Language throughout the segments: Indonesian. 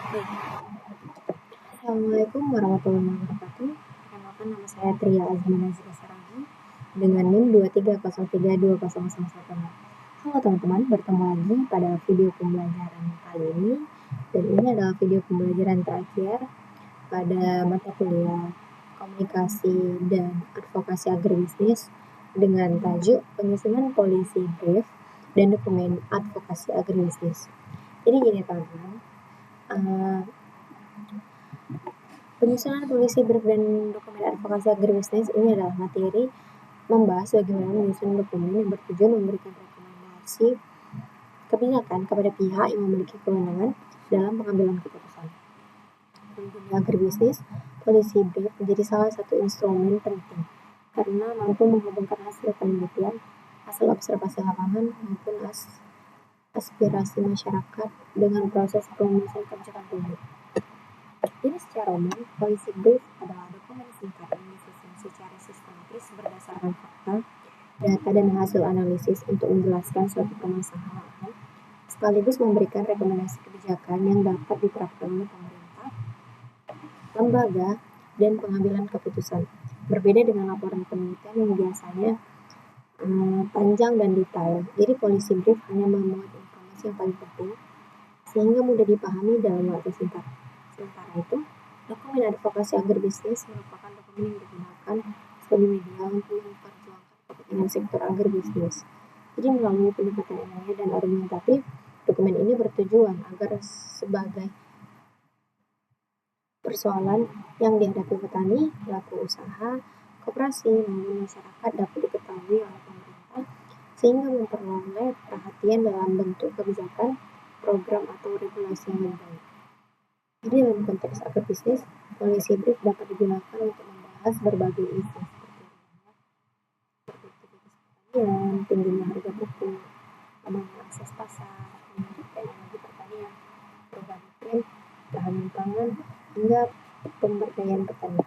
Assalamualaikum warahmatullahi wabarakatuh. Perkenalkan, nama saya Tria Azmina Saragi dengan NIM 23032001. Halo teman-teman, bertemu lagi pada video pembelajaran kali ini, dan ini adalah video pembelajaran terakhir pada mata kuliah Komunikasi dan Advokasi Agribisnis dengan tajuk Penyusunan Policy Brief dan Dokumen Advokasi Agribisnis. Jadi gini teman-teman, penyusunan polisi brief dan dokumen advokasi agribisnis ini adalah materi membahas bagaimana menyusun dokumen yang bertujuan memberikan rekomendasi kebijakan kepada pihak yang memiliki kewenangan dalam pengambilan keputusan. Di dunia agribisnis, polisi brief menjadi salah satu instrumen penting karena mampu menghubungkan hasil penelitian, hasil observasi lapangan, maupun aspirasi masyarakat dengan proses perumusan kebijakan publik. Jadi secara umum, policy brief adalah dokumen singkat yang disusun secara sistematis berdasarkan fakta, data, dan hasil analisis untuk menjelaskan suatu permasalahan, sekaligus memberikan rekomendasi kebijakan yang dapat diterapkan oleh pemerintah, lembaga, dan pengambilan keputusan. Berbeda dengan laporan penelitian yang biasanya panjang dan detail, jadi policy brief hanya memuat informasi yang paling penting sehingga mudah dipahami dalam waktu singkat. Sementara itu, dokumen advokasi agribisnis merupakan dokumen yang digunakan sebagai media untuk memperjuangkan kepentingan sektor agribisnis. Jadi melalui pendekatan ilmiah dan argumentatif, dokumen ini bertujuan agar sebagai persoalan yang dihadapi petani, pelaku usaha, koperasi, maupun masyarakat dapat diketahui oleh pemerintah sehingga memperoleh perhatian dalam bentuk kebijakan, program, atau regulasi yang lebih baik. Jadi dalam konteks agribisnis, policy brief dapat digunakan untuk membahas berbagai isu seperti produktivitas pertanian, tingginya harga pupuk, lemahnya akses pasar, teknologi pertanian, perubahan iklim, ketahanan pangan, hingga pemberdayaan petani.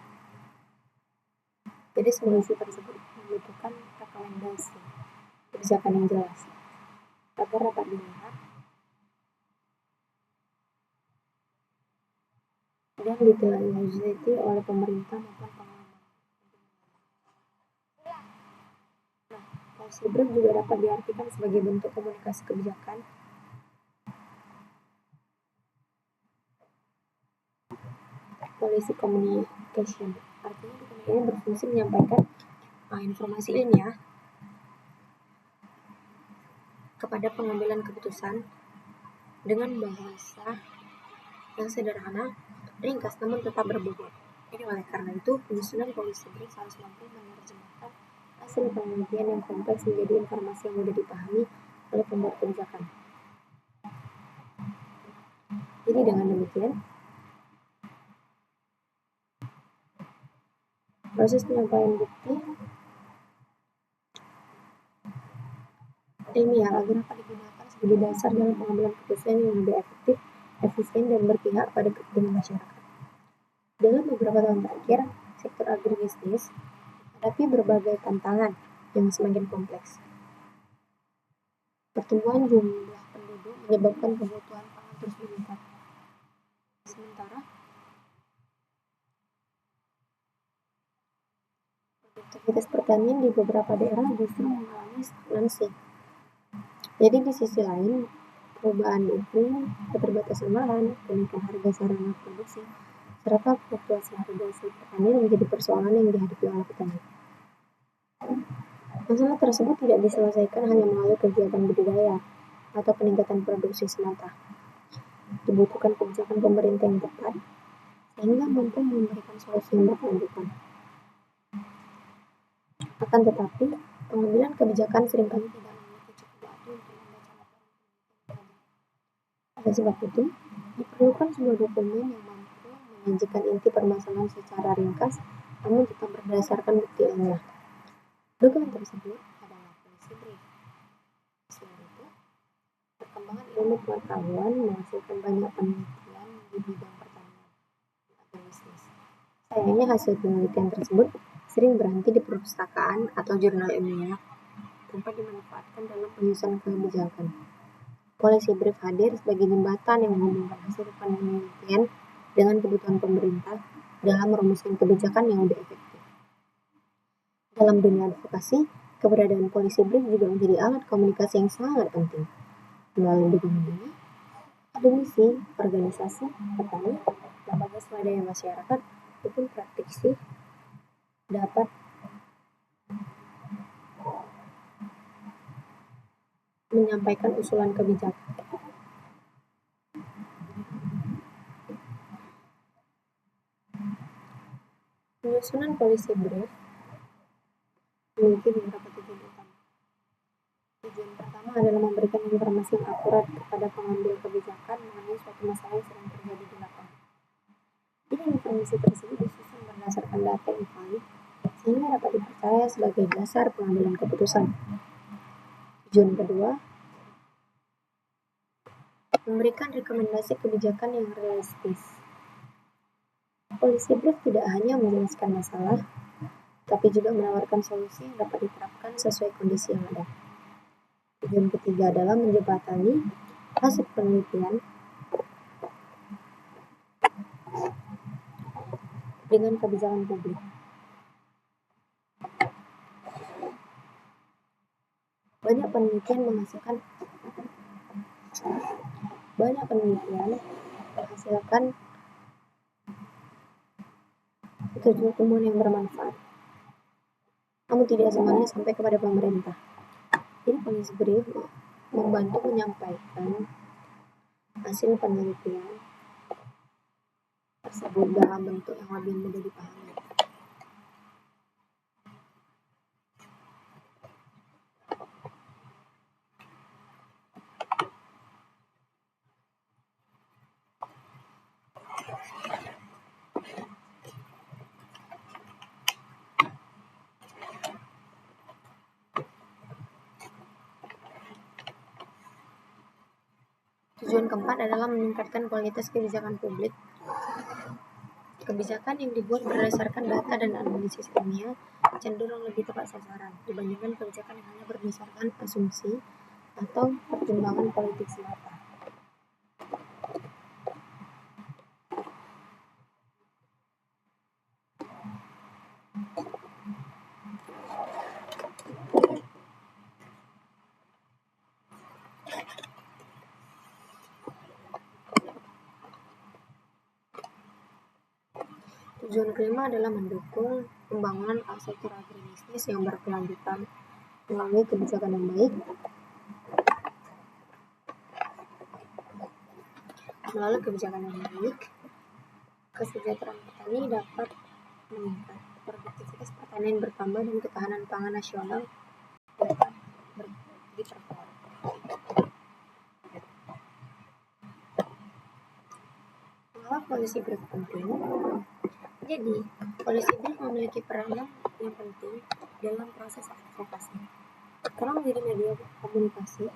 Jadi semua isu tersebut membutuhkan rekomendasi kebijakan yang jelas agar dapat dilihat dan ditindaklanjuti oleh pemerintah maupun pengamat. Policy brief juga dapat diartikan sebagai bentuk komunikasi kebijakan policy communication. Artinya dokumen ini berfungsi menyampaikan informasi ilmiah kepada pengambilan keputusan dengan bahasa yang sederhana, ringkas, namun tetap berbobot. Jadi oleh karena itu, penyusunan policy brief harus mampu menerjemahkan hasil penelitian yang kompleks menjadi informasi yang mudah dipahami oleh pembuat kebijakan. Jadi dengan demikian, proses penyampaian bukti ilmiah agar dapat digunakan sebagai dasar dalam pengambilan keputusan yang lebih efektif, efisien, dan berpihak pada kepentingan masyarakat. Dalam beberapa tahun terakhir, sektor agribisnis menghadapi berbagai tantangan yang semakin kompleks. Pertumbuhan jumlah penduduk menyebabkan kebutuhan pangan terus meningkat. Sementara produktivitas pertanian di beberapa daerah justru mengalami stagnasi. Jadi di sisi lain, perubahan iklim, keterbatasan lahan, kenaikan harga sarana produksi, serta fluktuasi harga hasil pertanian menjadi persoalan yang dihadapi oleh petani. Masalah tersebut tidak diselesaikan hanya melalui kegiatan budidaya atau peningkatan produksi semata. Dibutuhkan kebijakan pemerintah yang tepat sehingga mampu memberikan solusi yang berkelanjutan. Akan tetapi, pengambilan kebijakan seringkali tidak memiliki cukup waktu untuk membaca laporan. Oleh sebab itu, diperlukan sebuah dokumen yang mampu menyajikan inti permasalahan secara ringkas, namun tetap berdasarkan bukti ilmiah. Dokumen tersebut adalah policy brief. Selain itu, perkembangan ilmu pengetahuan menghasilkan banyak penelitian di bidang pertanian dan agribisnis. Sayangnya hasil penelitian tersebut sering berhenti di perpustakaan atau jurnal ilmiah tanpa dimanfaatkan dalam penyusunan kebijakan. Polisi brief hadir sebagai jembatan yang menghubungkan hasil penelitian dengan kebutuhan pemerintah dalam merumuskan kebijakan yang lebih efektif. Dalam dunia advokasi, keberadaan polisi brief juga menjadi alat komunikasi yang sangat penting. Melalui dokumen ini, akademisi, organisasi, petani, lembaga swadaya masyarakat, maupun praktisi dapat menyampaikan usulan kebijakan. Penyusunan polisi brief memiliki beberapa tujuan utama. Tujuan pertama adalah memberikan informasi yang akurat kepada pengambil kebijakan mengenai suatu masalah yang sedang terjadi di lapangan. Jadi informasi tersebut disusun berdasarkan data yang valid sehingga dapat dipercaya sebagai dasar pengambilan keputusan. Tujuan kedua, memberikan rekomendasi kebijakan yang realistis. Polisi brief tidak hanya menjelaskan masalah, tapi juga menawarkan solusi yang dapat diterapkan sesuai kondisi yang ada. Tujuan ketiga adalah menjembatani hasil penelitian dengan kebijakan publik. Banyak penelitian menghasilkan temuan yang bermanfaat, namun tidak semuanya sampai kepada pemerintah. Jadi polisi brief membantu menyampaikan hasil penelitian tersebut dalam bentuk yang lebih mudah dipahami. Tujuan keempat adalah meningkatkan kualitas kebijakan publik. Kebijakan yang dibuat berdasarkan data dan analisis ilmiah cenderung lebih tepat sasaran dibandingkan kebijakan yang hanya berdasarkan asumsi atau pertimbangan politik semata. Tujuan kelima adalah mendukung pembangunan sektor agribisnis yang berkelanjutan melalui kebijakan yang baik. Melalui kebijakan yang baik, kesejahteraan petani dapat meningkat, produktivitas pertanian bertambah, dan ketahanan pangan nasional dapat diperkuat. Mengapa polisi brief penting? Jadi, polisi brief memiliki peranan yang penting dalam proses advokasi. Karena menjadi media komunikasi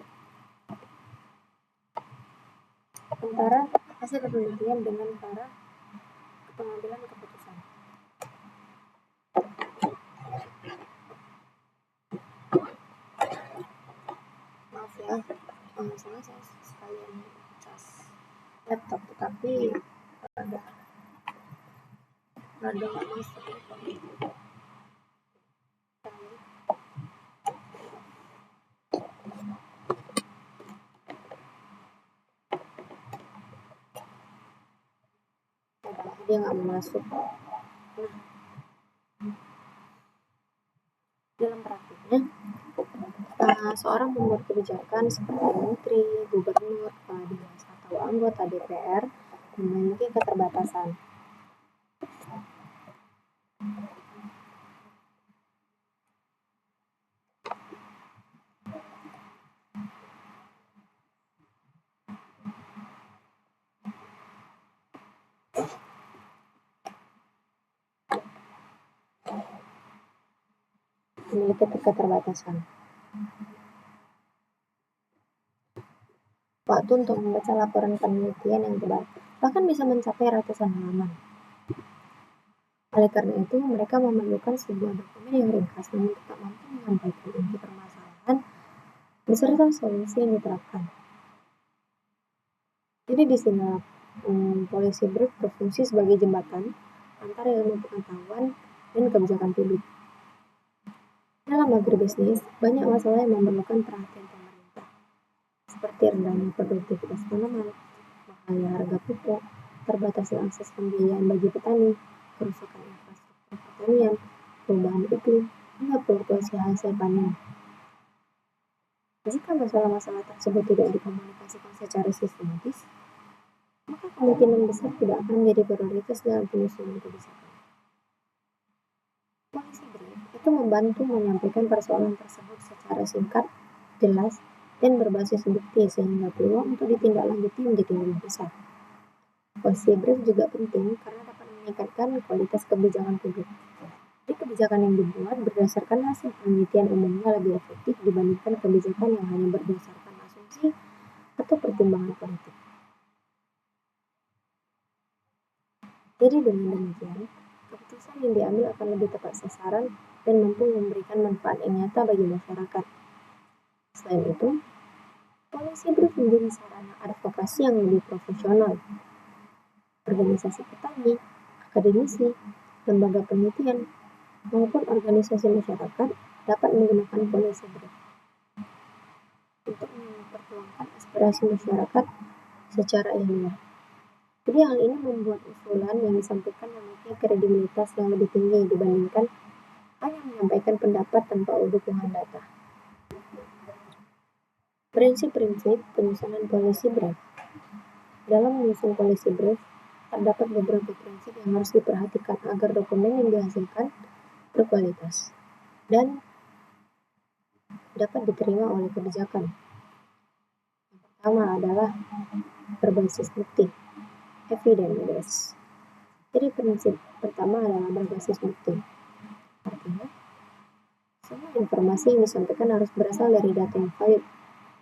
antara hasil penelitian dengan para pengambilan keputusan. Maaf ya, saya sekalian cas laptop, tetapi rada nggak masuk. Dia nggak masuk. Dalam praktiknya, seorang pembuat kebijakan seperti menteri, gubernur, kepala dinas, atau anggota DPR memiliki keterbatasan. Waktu untuk membaca laporan penelitian yang tebal bahkan bisa mencapai ratusan halaman. Oleh karena itu, mereka memerlukan sebuah dokumen yang ringkas namun tetap mampu menyampaikan inti permasalahan beserta solusi yang diterapkan. Jadi di sini policy brief berfungsi sebagai jembatan antara ilmu pengetahuan dan kebijakan publik. Dalam agribisnis, banyak masalah yang memerlukan perhatian pemerintah, seperti rendahnya produktivitas tanaman, mahalnya harga pupuk, terbatasnya akses pembiayaan bagi petani, kerusakan infrastruktur pertanian, perubahan iklim, hingga fluktuasi hasil panen. Jika masalah-masalah tersebut tidak dikomunikasikan secara sistematis, maka kemungkinan besar tidak akan menjadi prioritas dalam penyusunan kebijakan. Policy brief itu membantu menyampaikan persoalan tersebut secara singkat, jelas, dan berbasis bukti sehingga peluang untuk ditindaklanjuti menjadi lebih besar. Policy brief juga penting karena dapat meningkatkan kualitas kebijakan publik. Jadi kebijakan yang dibuat berdasarkan hasil penelitian umumnya lebih efektif dibandingkan kebijakan yang hanya berdasarkan asumsi atau pertimbangan politik. Jadi dengan demikian, keputusan yang diambil akan lebih tepat sasaran dan mampu memberikan manfaat yang nyata bagi masyarakat. Selain itu, policy brief menjadi sarana advokasi yang lebih profesional. Organisasi petani, akademisi, lembaga penelitian, maupun organisasi masyarakat dapat menggunakan policy brief untuk memperjuangkan aspirasi masyarakat secara ilmiah. Jadi hal ini membuat usulan yang disampaikan memiliki kredibilitas yang lebih tinggi dibandingkan hanya menyampaikan pendapat tanpa dukungan data. Prinsip-prinsip penyusunan policy brief. Dalam menyusun policy brief, terdapat beberapa prinsip yang harus diperhatikan agar dokumen yang dihasilkan berkualitas dan dapat diterima oleh kebijakan. Yang pertama adalah berbasis bukti, evidence-based. Jadi prinsip pertama adalah berbasis bukti. Artinya, semua informasi yang disampaikan harus berasal dari data yang valid,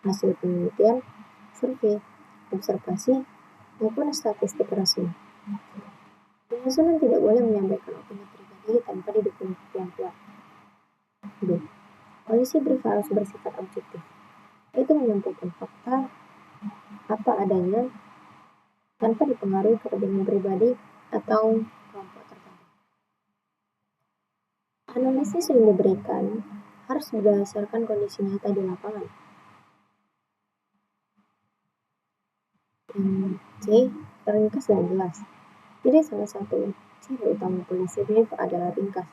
hasil penelitian, survei, observasi, maupun statistik resmi. Penyusunan tidak boleh menyampaikan opini pribadi tanpa didukung bukti yang kuat. B. Policy brief harus bersifat objektif, yaitu menyampaikan fakta apa adanya tanpa dipengaruhi kepentingan pribadi atau kelompok tertentu. Analisis yang diberikan harus berdasarkan kondisi nyata di lapangan. C. Ringkas dan jelas. Jadi salah satu ciri utama policy brief adalah ringkas.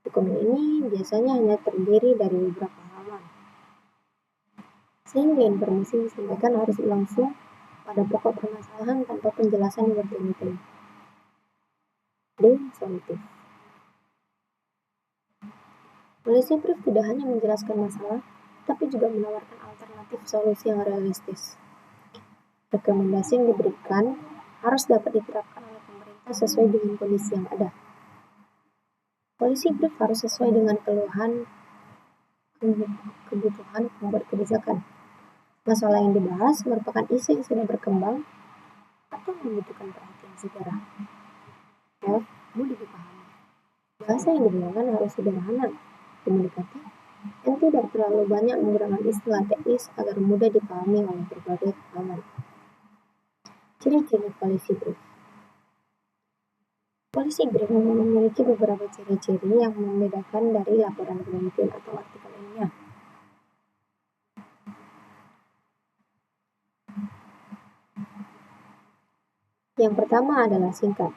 Dokumen ini biasanya hanya terdiri dari beberapa halaman, sehingga informasi yang disampaikan harus langsung pada pokok permasalahan tanpa penjelasan yang bertele-tele. D. Solutif. Policy brief tidak hanya menjelaskan masalah, tapi juga menawarkan alternatif solusi yang realistis. Rekomendasi yang diberikan harus dapat diterapkan oleh pemerintah sesuai dengan kondisi yang ada. Policy brief harus sesuai dengan kebutuhan pembuat kebijakan. Masalah yang dibahas merupakan isu yang sudah berkembang atau membutuhkan perhatian segera. F. Mudah dipahami. Bahasa yang digunakan harus sederhana, komunikatif, dan tidak terlalu banyak menggunakan istilah teknis agar mudah dipahami oleh berbagai kalangan. Ciri-ciri policy brief. Policy brief memiliki beberapa ciri-ciri yang membedakan dari laporan penelitian atau artikel ilmiah. Yang pertama adalah singkat.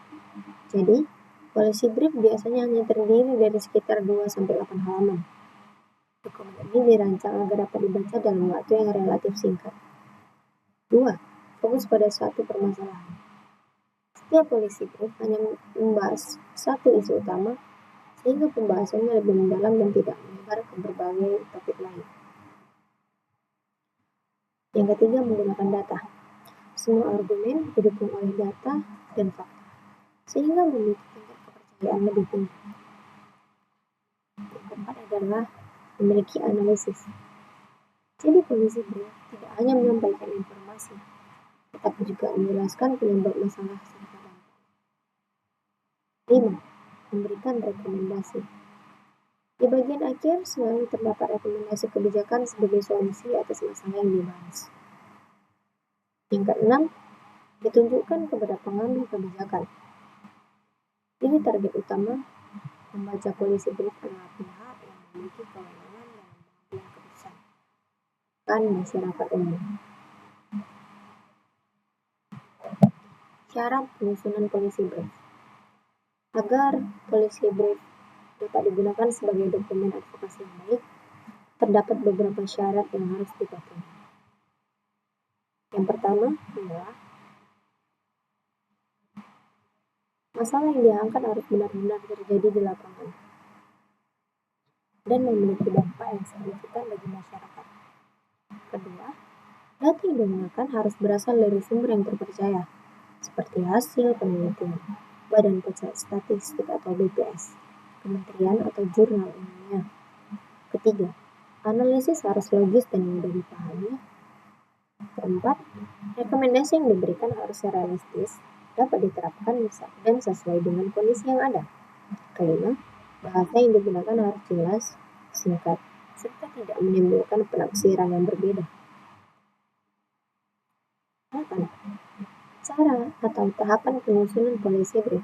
Jadi, policy brief biasanya hanya terdiri dari sekitar 2-8 halaman. Dokumen ini dirancang agar dapat dibaca dalam waktu yang relatif singkat. 2. Fokus pada satu permasalahan. Setiap policy brief hanya membahas satu isu utama, sehingga pembahasannya lebih mendalam dan tidak menyebar ke berbagai topik lain. Yang ketiga, menggunakan data. Semua argumen didukung oleh data dan fakta, sehingga memiliki tingkat kepercayaan lebih tinggi. Yang keempat adalah memiliki analisis. Jadi policy brief tidak hanya menyampaikan informasi, tetapi juga menjelaskan penyebab masalah serta dampak. 5. Memberikan rekomendasi. Di bagian akhir selalu terdapat rekomendasi kebijakan sebagai solusi atas masalah yang dibahas. Yang keenam, ditunjukkan kepada pengambil kebijakan. Ini target utama membaca polisi brief adalah pihak yang memiliki kewenangan dalam pengambilan keputusan, bukan masyarakat umum. Syarat penyusunan polisi brief. Agar polisi brief dapat digunakan sebagai dokumen advokasi yang baik, terdapat beberapa syarat yang harus dipatuhi. Yang pertama adalah masalah yang diangkat harus benar-benar terjadi di lapangan dan memiliki dampak yang signifikan bagi masyarakat. Kedua, data yang digunakan harus berasal dari sumber yang terpercaya, seperti hasil penelitian Badan Pusat Statistik atau BPS, kementerian atau jurnal ilmiah. Ketiga, analisis harus logis dan mudah dipahami. Keempat, rekomendasi yang diberikan harus realistis, dapat diterapkan dan sesuai dengan kondisi yang ada. Kelima, bahasa yang digunakan harus jelas, singkat, serta tidak menimbulkan penafsiran yang berbeda. 8. Cara atau tahapan penyusunan polisi brief.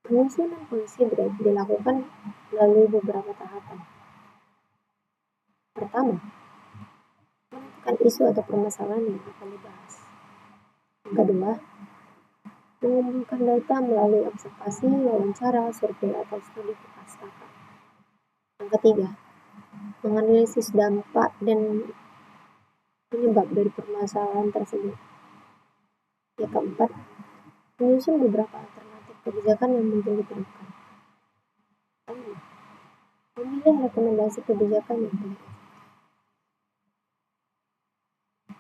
Penyusunan polisi brief dilakukan melalui beberapa tahapan. Pertama, menentukan isu atau permasalahan yang akan dibahas. Yang kedua, mengumpulkan data melalui observasi, wawancara, survei, atau studi pustaka. Yang ketiga, menganalisis dampak dan penyebab dari permasalahan tersebut. Yang keempat, menyusun beberapa alternatif kebijakan yang mungkin diterapkan. Kelima, memilih rekomendasi kebijakan yang paling efektif.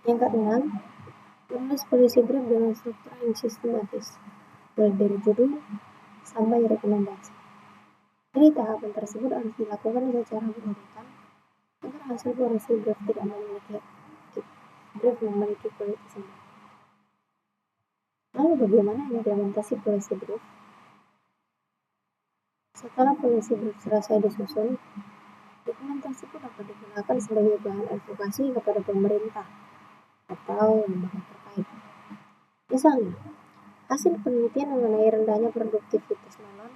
Yang keenam, menulis polisi brief dengan struktur yang sistematis, mulai dari judul sampai rekomendasi. Jadi tahapan tersebut harus dilakukan secara berurutan agar hasil polisi brief tidak memiliki kualitas sendiri. Lalu bagaimana implementasi polisi brief? Setelah polisi brief selesai disusun, dokumentasi pun dapat digunakan sebagai bahan advokasi kepada pemerintah atau lembaga terkait. Misalnya, hasil penelitian mengenai rendahnya produktivitas melon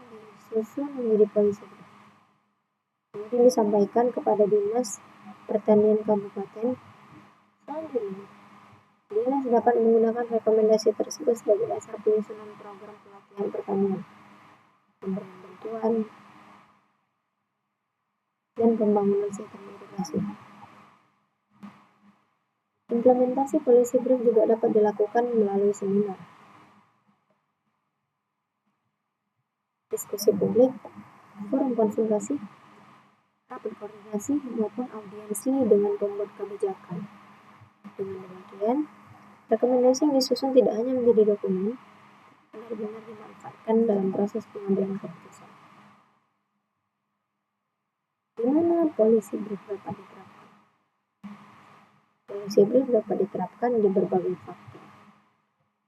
disusun menjadi polisi brief. Kemudian disampaikan kepada Dinas Pertanian Kabupaten. Selanjutnya, Dinas dapat menggunakan rekomendasi tersebut sebagai dasar penyusunan program pelatihan pertanian, pemberian bantuan, dan pembangunan sistem irigasi. Implementasi polisi brief juga dapat dilakukan melalui seminar, diskusi publik, forum konsultasi, rapat koordinasi, maupun audiensi dengan pembuat kebijakan. Dengan demikian, rekomendasi yang disusun tidak hanya menjadi dokumen, benar-benar dimanfaatkan dalam proses pengambilan keputusan. Di mana polisi brief dapat diterapkan? Polisi brief dapat diterapkan di berbagai faktor,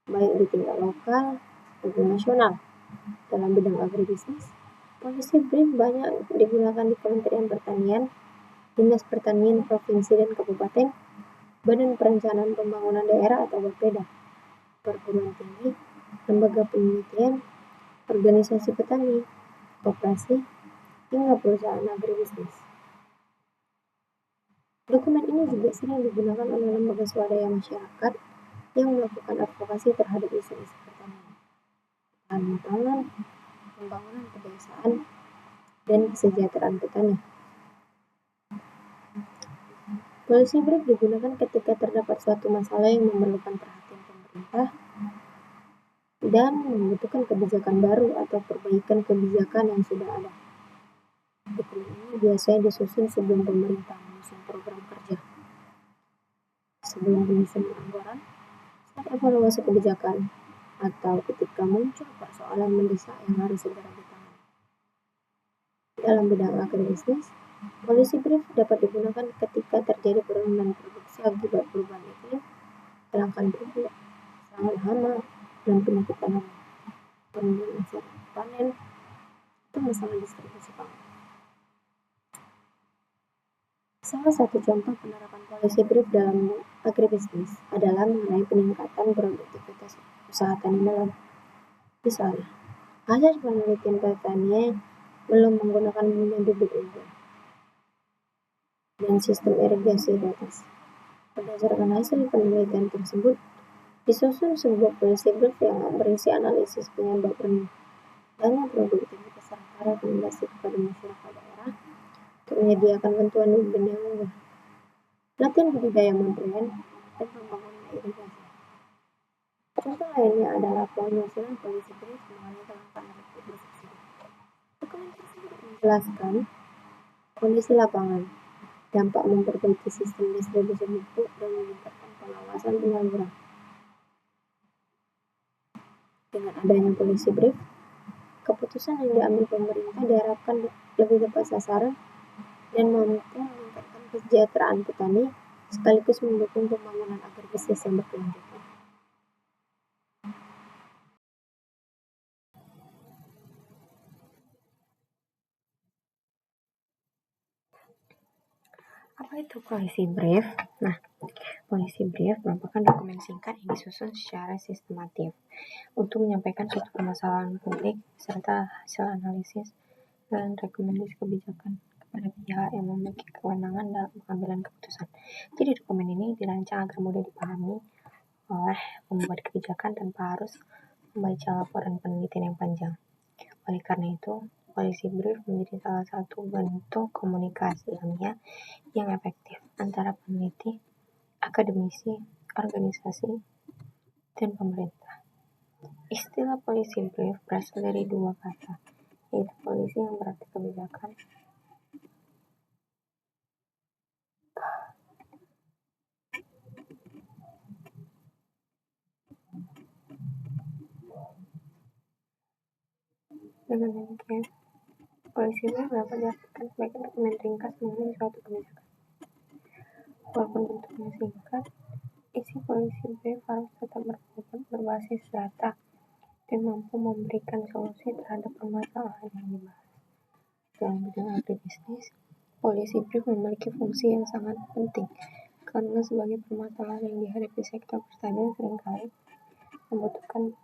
baik di tingkat lokal maupun nasional. Dalam bidang agribisnis, polisi brief banyak digunakan di Kementerian Pertanian, Dinas Pertanian Provinsi dan Kabupaten, Badan Perencanaan Pembangunan Daerah atau BPD, perguruan tinggi, lembaga penelitian, organisasi petani, koperasi, hingga perusahaan agribisnis. Dokumen ini juga sering digunakan oleh lembaga swadaya masyarakat yang melakukan advokasi terhadap isu-isu pertanian, ketahanan pangan, pembangunan pedesaan, dan kesejahteraan petani. Polisi brief digunakan ketika terdapat suatu masalah yang memerlukan perhatian pemerintah dan membutuhkan kebijakan baru atau perbaikan kebijakan yang sudah ada. Dokumen ini biasanya disusun sebelum pemerintah menyusun program kerja, sebelum penyusunan anggaran, saat evaluasi kebijakan, atau ketika muncul persoalan mendesak yang harus segera ditangani. Dalam bidang agribisnis, polisi brief dapat digunakan ketika terjadi penurunan produksi akibat perubahan iklim, kelangkaan pupuk, serangan hama, dan penyakit tanaman, penurunan hasil panen, atau masalah distribusi pangan. Salah satu contoh penerapan policy brief dalam agribisnis adalah mengenai peningkatan produktivitas usaha tani dalam. Misalnya, hasil penelitian pertanian belum menggunakan pemilihan bibit unggul dan sistem irigasi di atas. Berdasarkan hasil penelitian tersebut, disusun sebuah policy brief yang berisi analisis penyebab rendahnya produktivitas serta rekomendasi kepada masyarakat daerah untuk menyediakan bantuan bibit yang unggul, pelatihan budidaya modern, dan pembangunan irigasi. Contoh lainnya adalah penyusunan policy brief mengenai kelangkaan subsidi. Dokumen tersebut menjelaskan kondisi lapangan, dampak memperbaiki sistem distribusi pupuk, dan meningkatkan pengawasan penyaluran. Dengan adanya policy brief, keputusan yang diambil pemerintah diharapkan lebih tepat sasaran dan mampu meningkatkan kesejahteraan petani sekaligus mendukung pembangunan agribisnis yang berkelanjutan. Apa itu policy brief? Nah, policy brief merupakan dokumen singkat yang disusun secara sistematif untuk menyampaikan suatu permasalahan publik serta hasil analisis dan rekomendasi kebijakan kepada pihak yang memiliki kewenangan dalam pengambilan keputusan. Jadi dokumen ini dirancang agar mudah dipahami oleh pembuat kebijakan tanpa harus membaca laporan penelitian yang panjang. Oleh karena itu, policy brief menjadi salah satu bentuk komunikasi ilmiah yang efektif antara peneliti, akademisi, organisasi, dan pemerintah. Istilah policy brief berasal dari dua kata, yaitu policy yang berarti kebijakan dengan demikian. Policy brief dapat diartikan sebagai dokumen ringkas mengenai suatu kebijakan. Walaupun bentuknya singkat, isi policy brief harus tetap berbasis data dan mampu memberikan solusi terhadap permasalahan yang dibahas. Dalam bidang agribisnis, policy brief memiliki fungsi yang sangat penting karena sebagai permasalahan yang dihadapi sektor pertanian seringkali membutuhkan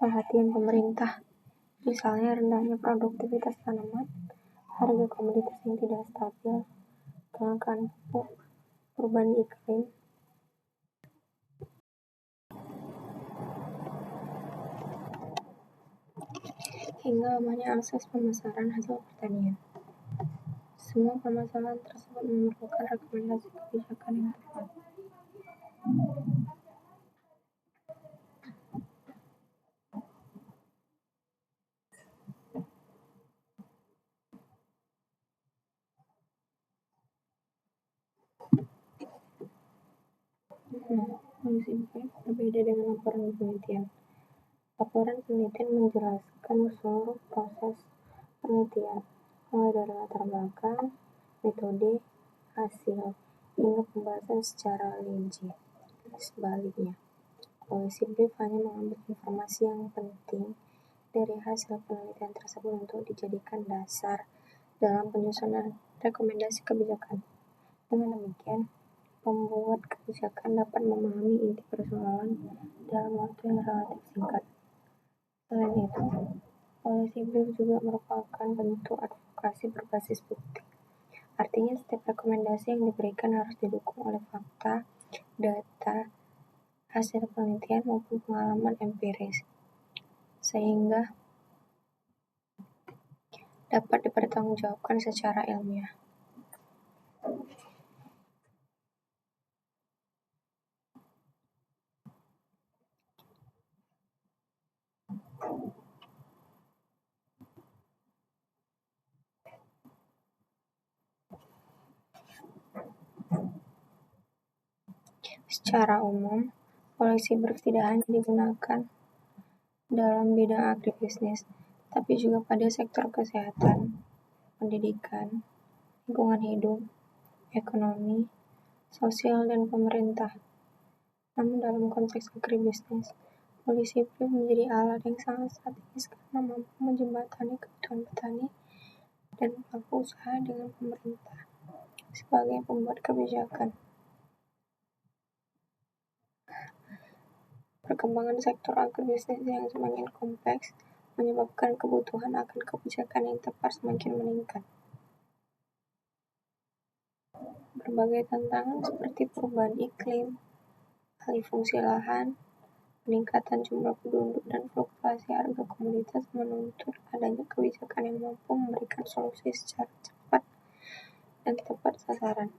perhatian pemerintah. Misalnya rendahnya produktivitas tanaman, harga komoditas yang tidak stabil, kelangkaan pupuk, perubahan iklim, hingga lamanya akses pemasaran hasil pertanian. Semua permasalahan tersebut memerlukan rekomendasi kebijakan yang tepat. Policy brief berbeda dengan laporan penelitian. Laporan penelitian menjelaskan seluruh proses penelitian, mulai dari latar belakang, metode, hasil, hingga pembahasan secara rinci. Sebaliknya, policy brief hanya mengambil informasi yang penting dari hasil penelitian tersebut untuk dijadikan dasar dalam penyusunan rekomendasi kebijakan. Dengan demikian, pembuat kebijakan dapat memahami inti persoalan dalam waktu yang relatif singkat. Selain itu, policy brief juga merupakan bentuk advokasi berbasis bukti. Artinya setiap rekomendasi yang diberikan harus didukung oleh fakta, data, hasil penelitian maupun pengalaman empiris, sehingga dapat dipertanggungjawabkan secara ilmiah. Secara umum, policy brief tidak hanya digunakan dalam bidang agribisnis, tapi juga pada sektor kesehatan, pendidikan, lingkungan hidup, ekonomi, sosial, dan pemerintah. Namun dalam konteks agribisnis, policy brief menjadi alat yang sangat strategis karena mampu menjembatani kebutuhan petani dan pelaku usaha dengan pemerintah sebagai pembuat kebijakan. Perkembangan sektor agribisnis yang semakin kompleks menyebabkan kebutuhan akan kebijakan yang tepat semakin meningkat. Berbagai tantangan seperti perubahan iklim, alih fungsi lahan, peningkatan jumlah penduduk, dan fluktuasi harga komoditas menuntut adanya kebijakan yang mampu memberikan solusi secara cepat dan tepat sasaran.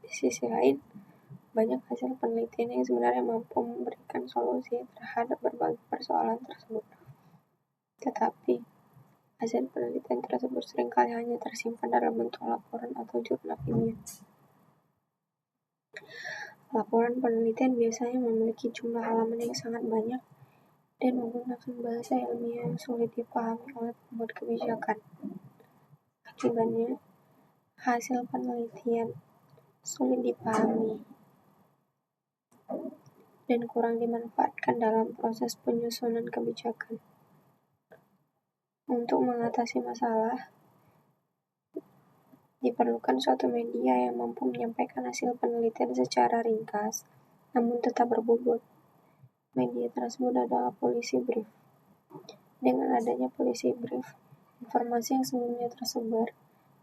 Di sisi lain, banyak hasil penelitian yang sebenarnya mampu memberikan solusi terhadap berbagai persoalan tersebut. Tetapi, hasil penelitian tersebut seringkali hanya tersimpan dalam bentuk laporan atau jurnal ilmiah. Laporan penelitian biasanya memiliki jumlah halaman yang sangat banyak dan menggunakan bahasa ilmiah yang sulit dipahami oleh pembuat kebijakan. Akibatnya, hasil penelitian sulit dipahami dan kurang dimanfaatkan dalam proses penyusunan kebijakan. Untuk mengatasi masalah, diperlukan suatu media yang mampu menyampaikan hasil penelitian secara ringkas, namun tetap berbobot. Media tersebut adalah policy brief. Dengan adanya policy brief, informasi yang sebelumnya tersebar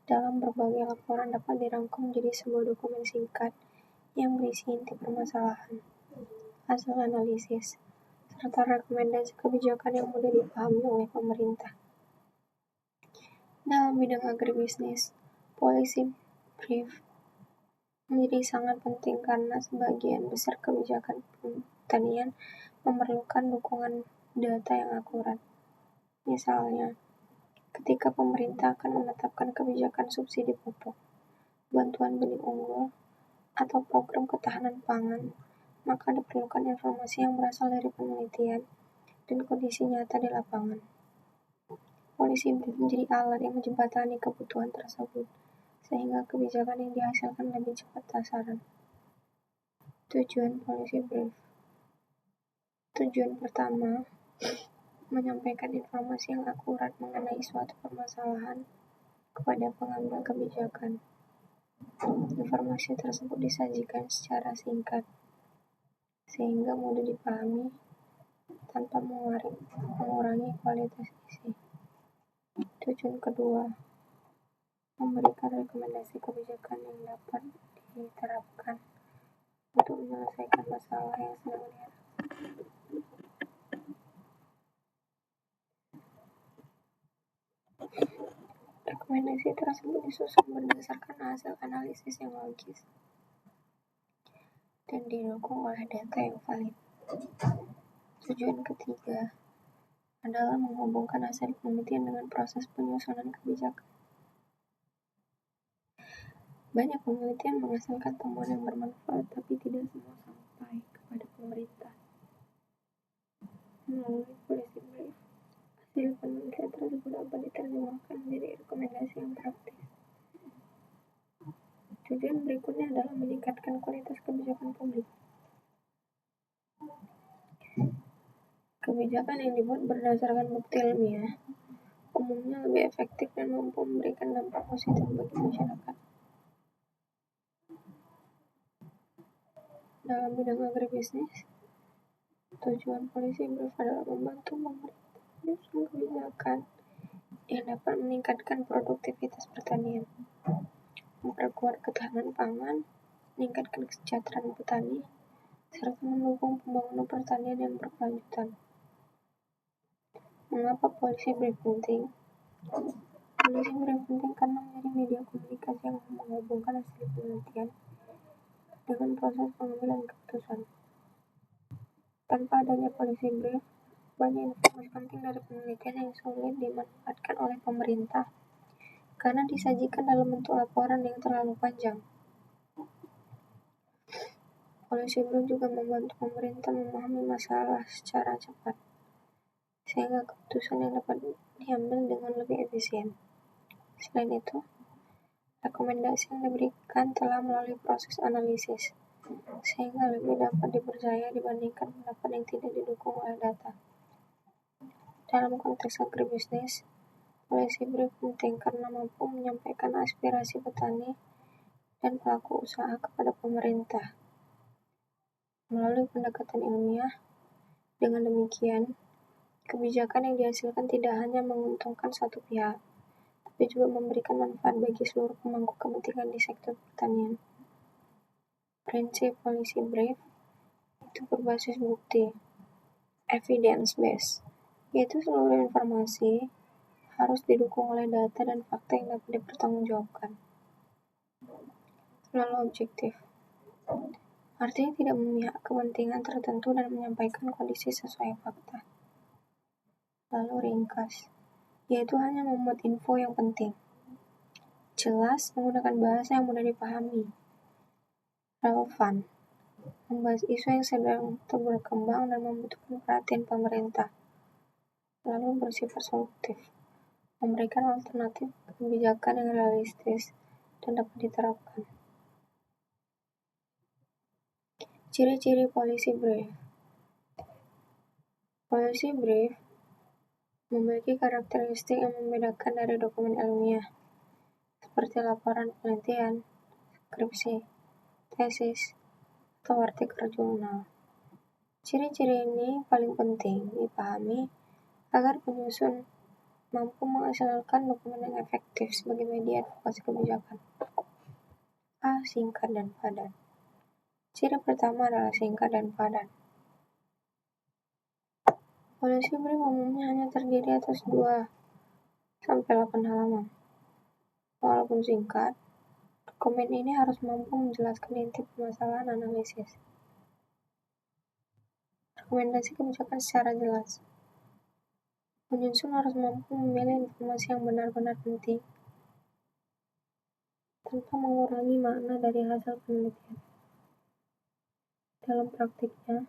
dalam berbagai laporan dapat dirangkum menjadi sebuah dokumen singkat yang berisi inti permasalahan, hasil analisis, serta rekomendasi kebijakan yang mudah dipahami oleh pemerintah. Dalam bidang agribisnis, policy brief menjadi sangat penting karena sebagian besar kebijakan pertanian memerlukan dukungan data yang akurat. Misalnya, ketika pemerintah akan menetapkan kebijakan subsidi pupuk, bantuan benih unggul, atau program ketahanan pangan, maka diperlukan informasi yang berasal dari penelitian dan kondisi nyata di lapangan. Policy brief menjadi alat yang menjembatani kebutuhan tersebut, sehingga kebijakan yang dihasilkan lebih cepat sasaran. Tujuan policy brief. Tujuan pertama, menyampaikan informasi yang akurat mengenai suatu permasalahan kepada pengambil kebijakan. Informasi tersebut disajikan secara singkat, sehingga mudah dipahami tanpa mengurangi kualitas isi. Tujuan kedua, memberikan rekomendasi kebijakan yang dapat diterapkan untuk menyelesaikan masalah yang sedang dihadapi. Rekomendasi tersebut disusun berdasarkan hasil analisis yang logis dan didukung oleh data yang valid. Tujuan ketiga adalah menghubungkan hasil penelitian dengan proses penyusunan kebijakan. Banyak penelitian menghasilkan temuan yang bermanfaat, tapi tidak semua sampai kepada pemerintah. Melalui policy brief, hasil penelitian tersebut dapat diterjemahkan menjadi rekomendasi yang praktis. Tujuan berikutnya adalah meningkatkan kualitas kebijakan publik. Kebijakan yang dibuat berdasarkan bukti ilmiah umumnya lebih efektif dan mampu memberikan dampak positif bagi masyarakat. Dalam bidang agribisnis, tujuan policy brief adalah membantu pemerintah menyusun kebijakan yang dapat meningkatkan produktivitas pertanian, memperkuat ketahanan pangan, meningkatkan kesejahteraan petani, serta mendukung pembangunan pertanian yang berkelanjutan. Mengapa policy brief penting? Policy brief penting karena menjadi media komunikasi yang menghubungkan hasil penelitian dengan proses pengambilan keputusan. Tanpa adanya policy brief, banyak informasi penting dari penelitian yang sulit dimanfaatkan oleh pemerintah karena disajikan dalam bentuk laporan yang terlalu panjang. Policy brief juga membantu pemerintah memahami masalah secara cepat, sehingga keputusan yang dapat diambil dengan lebih efisien. Selain itu, rekomendasi yang diberikan telah melalui proses analisis, sehingga lebih dapat dipercaya dibandingkan pendapat yang tidak didukung oleh data. Dalam konteks agribisnis, Polisi brief penting karena mampu menyampaikan aspirasi petani dan pelaku usaha kepada pemerintah melalui pendekatan ilmiah. Dengan demikian, kebijakan yang dihasilkan tidak hanya menguntungkan satu pihak, tapi juga memberikan manfaat bagi seluruh pemangku kepentingan di sektor pertanian. Prinsip polisi brief itu berbasis bukti, evidence based, yaitu seluruh informasi harus didukung oleh data dan fakta yang dapat dipertanggungjawabkan. Lalu objektif, artinya tidak memihak kepentingan tertentu dan menyampaikan kondisi sesuai fakta. Lalu ringkas, yaitu hanya memuat info yang penting. Jelas, menggunakan bahasa yang mudah dipahami. Relevan, membahas isu yang sedang berkembang dan membutuhkan perhatian pemerintah. Lalu bersifat solutif, memberikan alternatif kebijakan yang realistis dan dapat diterapkan. Ciri-ciri polisi brief. Polisi brief memiliki karakteristik yang membedakan dari dokumen ilmiah, seperti laporan penelitian, skripsi, tesis, atau artikel jurnal. Ciri-ciri ini paling penting dipahami agar penyusun mampu menghasilkan dokumen yang efektif sebagai media advokasi kebijakan. A. Singkat dan padat. Ciri pertama adalah singkat dan padat. Polisi brief umumnya hanya terdiri atas 2-8 halaman. Walaupun singkat, dokumen ini harus mampu menjelaskan inti permasalahan analisis. Rekomendasi kebijakan secara jelas. Penyusun harus mampu memilih informasi yang benar-benar penting tanpa mengurangi makna dari hasil penelitian. Dalam praktiknya,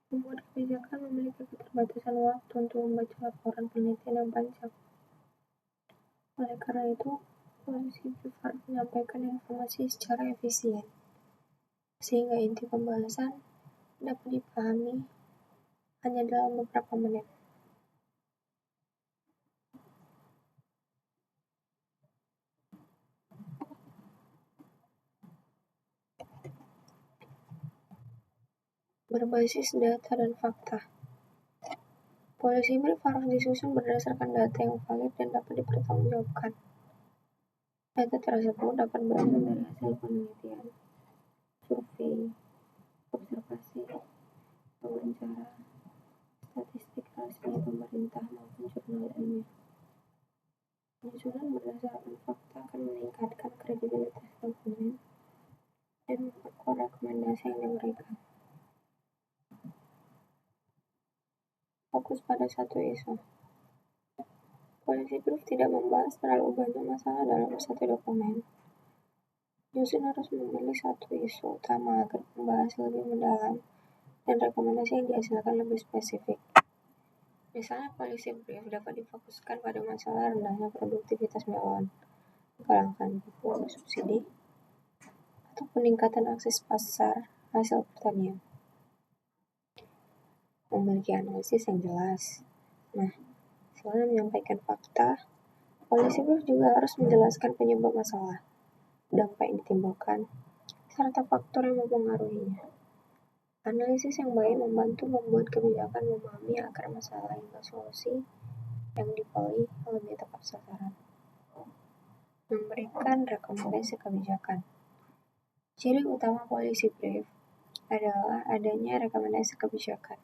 pembuat kebijakan memiliki keterbatasan waktu untuk membaca laporan penelitian yang panjang. Oleh karena itu, polisi brief harus menyampaikan informasi secara efisien, sehingga inti pembahasan dapat dipahami hanya dalam beberapa menit. Berbasis data dan fakta. Polisi brief harus disusun berdasarkan data yang valid dan dapat dipertanggungjawabkan. Data tersebut dapat berasal dari hasil penelitian, survei, observasi, wawancara, statistik resmi pemerintah maupun jurnal ilmiah. Penyusunan berdasarkan fakta akan meningkatkan kredibilitas dokumen dan memperkuat rekomendasi yang diberikan. Fokus pada satu isu. Polisi brief tidak membahas terlalu banyak masalah dalam satu dokumen. Penyusun harus memilih satu isu utama agar membahas lebih mendalam dan rekomendasi yang dihasilkan lebih spesifik. Misalnya, polisi brief dapat difokuskan pada masalah rendahnya produktivitas melon, kelangkaan pupuk subsidi, atau peningkatan akses pasar hasil pertanian. Memiliki analisis yang jelas. Selain menyampaikan fakta, polisi brief juga harus menjelaskan penyebab masalah, dampak yang ditimbulkan, serta faktor yang mempengaruhinya. Analisis yang baik membantu membuat kebijakan memahami akar masalah hingga solusi yang dipilih lebih tepat sasaran. Memberikan rekomendasi kebijakan. Ciri utama polisi brief adalah adanya rekomendasi kebijakan.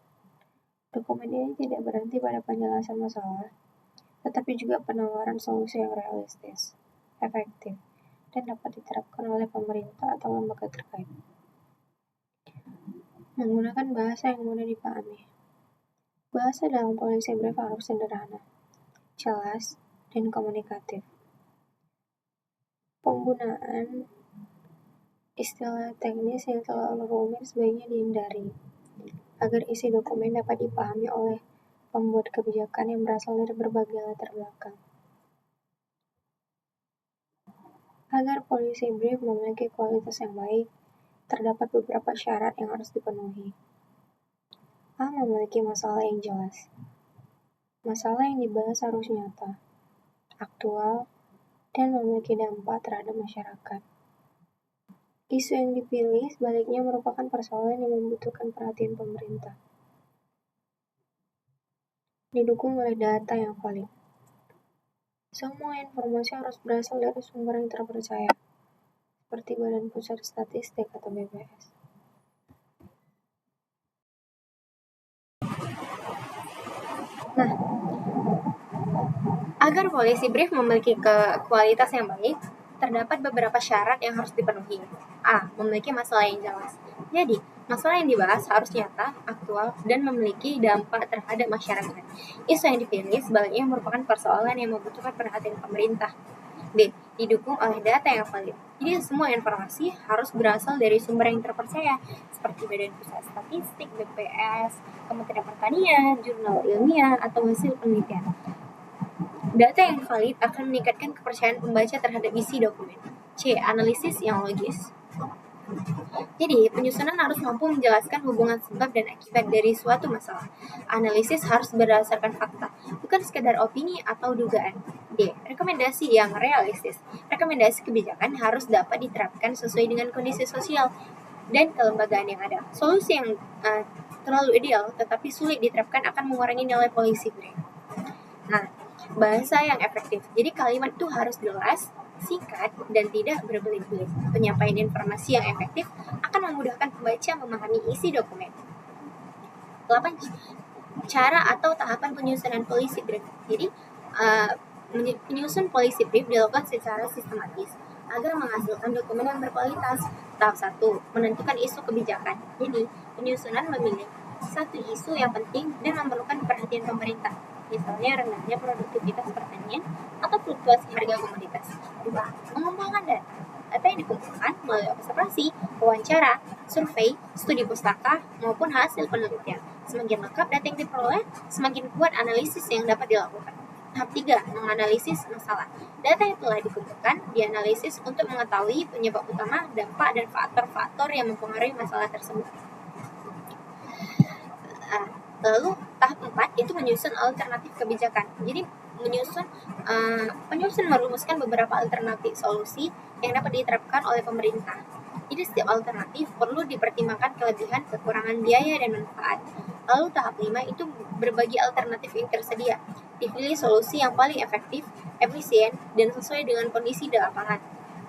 Dokumen ini tidak berhenti pada penjelasan masalah, tetapi juga penawaran solusi yang realistis, efektif, dan dapat diterapkan oleh pemerintah atau lembaga terkait. Menggunakan bahasa yang mudah dipahami. Bahasa dalam polisi brief harus sederhana, jelas, dan komunikatif. Penggunaan istilah teknis yang terlalu rumit sebaiknya dihindari, agar isi dokumen dapat dipahami oleh pembuat kebijakan yang berasal dari berbagai latar belakang. Agar polisi brief memiliki kualitas yang baik, terdapat beberapa syarat yang harus dipenuhi. A. Memiliki masalah yang jelas. Masalah yang dibahas harus nyata, aktual, dan memiliki dampak terhadap masyarakat. Isu yang dipilih sebaliknya merupakan persoalan yang membutuhkan perhatian pemerintah. Didukung oleh data yang valid. Semua informasi harus berasal dari sumber yang terpercaya, seperti Badan Pusat Statistik atau BPS. Nah, agar polisi brief memiliki kualitas yang baik, terdapat beberapa syarat yang harus dipenuhi. A. Memiliki masalah yang jelas. Jadi, masalah yang dibahas harus nyata, aktual, dan memiliki dampak terhadap masyarakat. Isu yang dipilih sebaliknya merupakan persoalan yang membutuhkan perhatian pemerintah. B. Didukung oleh data yang valid. Jadi semua informasi harus berasal dari sumber yang terpercaya, seperti Badan Pusat Statistik, BPS, Kementerian Pertanian, jurnal ilmiah, atau hasil penelitian. Data yang valid akan meningkatkan kepercayaan pembaca terhadap isi dokumen. C. Analisis yang logis. Jadi, penyusunan harus mampu menjelaskan hubungan sebab dan akibat dari suatu masalah. Analisis harus berdasarkan fakta, bukan sekedar opini atau dugaan. D. Rekomendasi yang realistis. Rekomendasi kebijakan harus dapat diterapkan sesuai dengan kondisi sosial dan kelembagaan yang ada. Solusi yang terlalu ideal tetapi sulit diterapkan akan mengurangi nilai polisi brief. Nah, bahasa yang efektif. Jadi kalimat itu harus jelas, singkat, dan tidak berbelit-belit. Penyampaian informasi yang efektif akan memudahkan pembaca memahami isi dokumen. 8. Cara atau tahapan penyusunan polisi brief. Jadi, penyusun polisi brief dilakukan secara sistematis agar menghasilkan dokumen yang berkualitas. Tahap 1. Menentukan isu kebijakan. Jadi, penyusunan memilih satu isu yang penting dan memerlukan perhatian pemerintah, misalnya rendahnya produktivitas pertanian atau fluktuasi harga komoditas. 2. Mengembangkan data. Data yang dikumpulkan melalui observasi, wawancara, survei, studi pustaka, maupun hasil penelitian. Semakin lengkap data yang diperoleh, semakin kuat analisis yang dapat dilakukan. Tahap 3. Menganalisis masalah. Data yang telah dikumpulkan dianalisis untuk mengetahui penyebab utama, dampak, dan faktor-faktor yang mempengaruhi masalah tersebut. Lalu tahap 4 itu menyusun alternatif kebijakan. Jadi penyusun merumuskan beberapa alternatif solusi yang dapat diterapkan oleh pemerintah. Jadi setiap alternatif perlu dipertimbangkan kelebihan, kekurangan biaya, dan manfaat. Lalu tahap 5 itu berbagi alternatif yang tersedia. Dipilih solusi yang paling efektif, efisien, dan sesuai dengan kondisi di lapangan.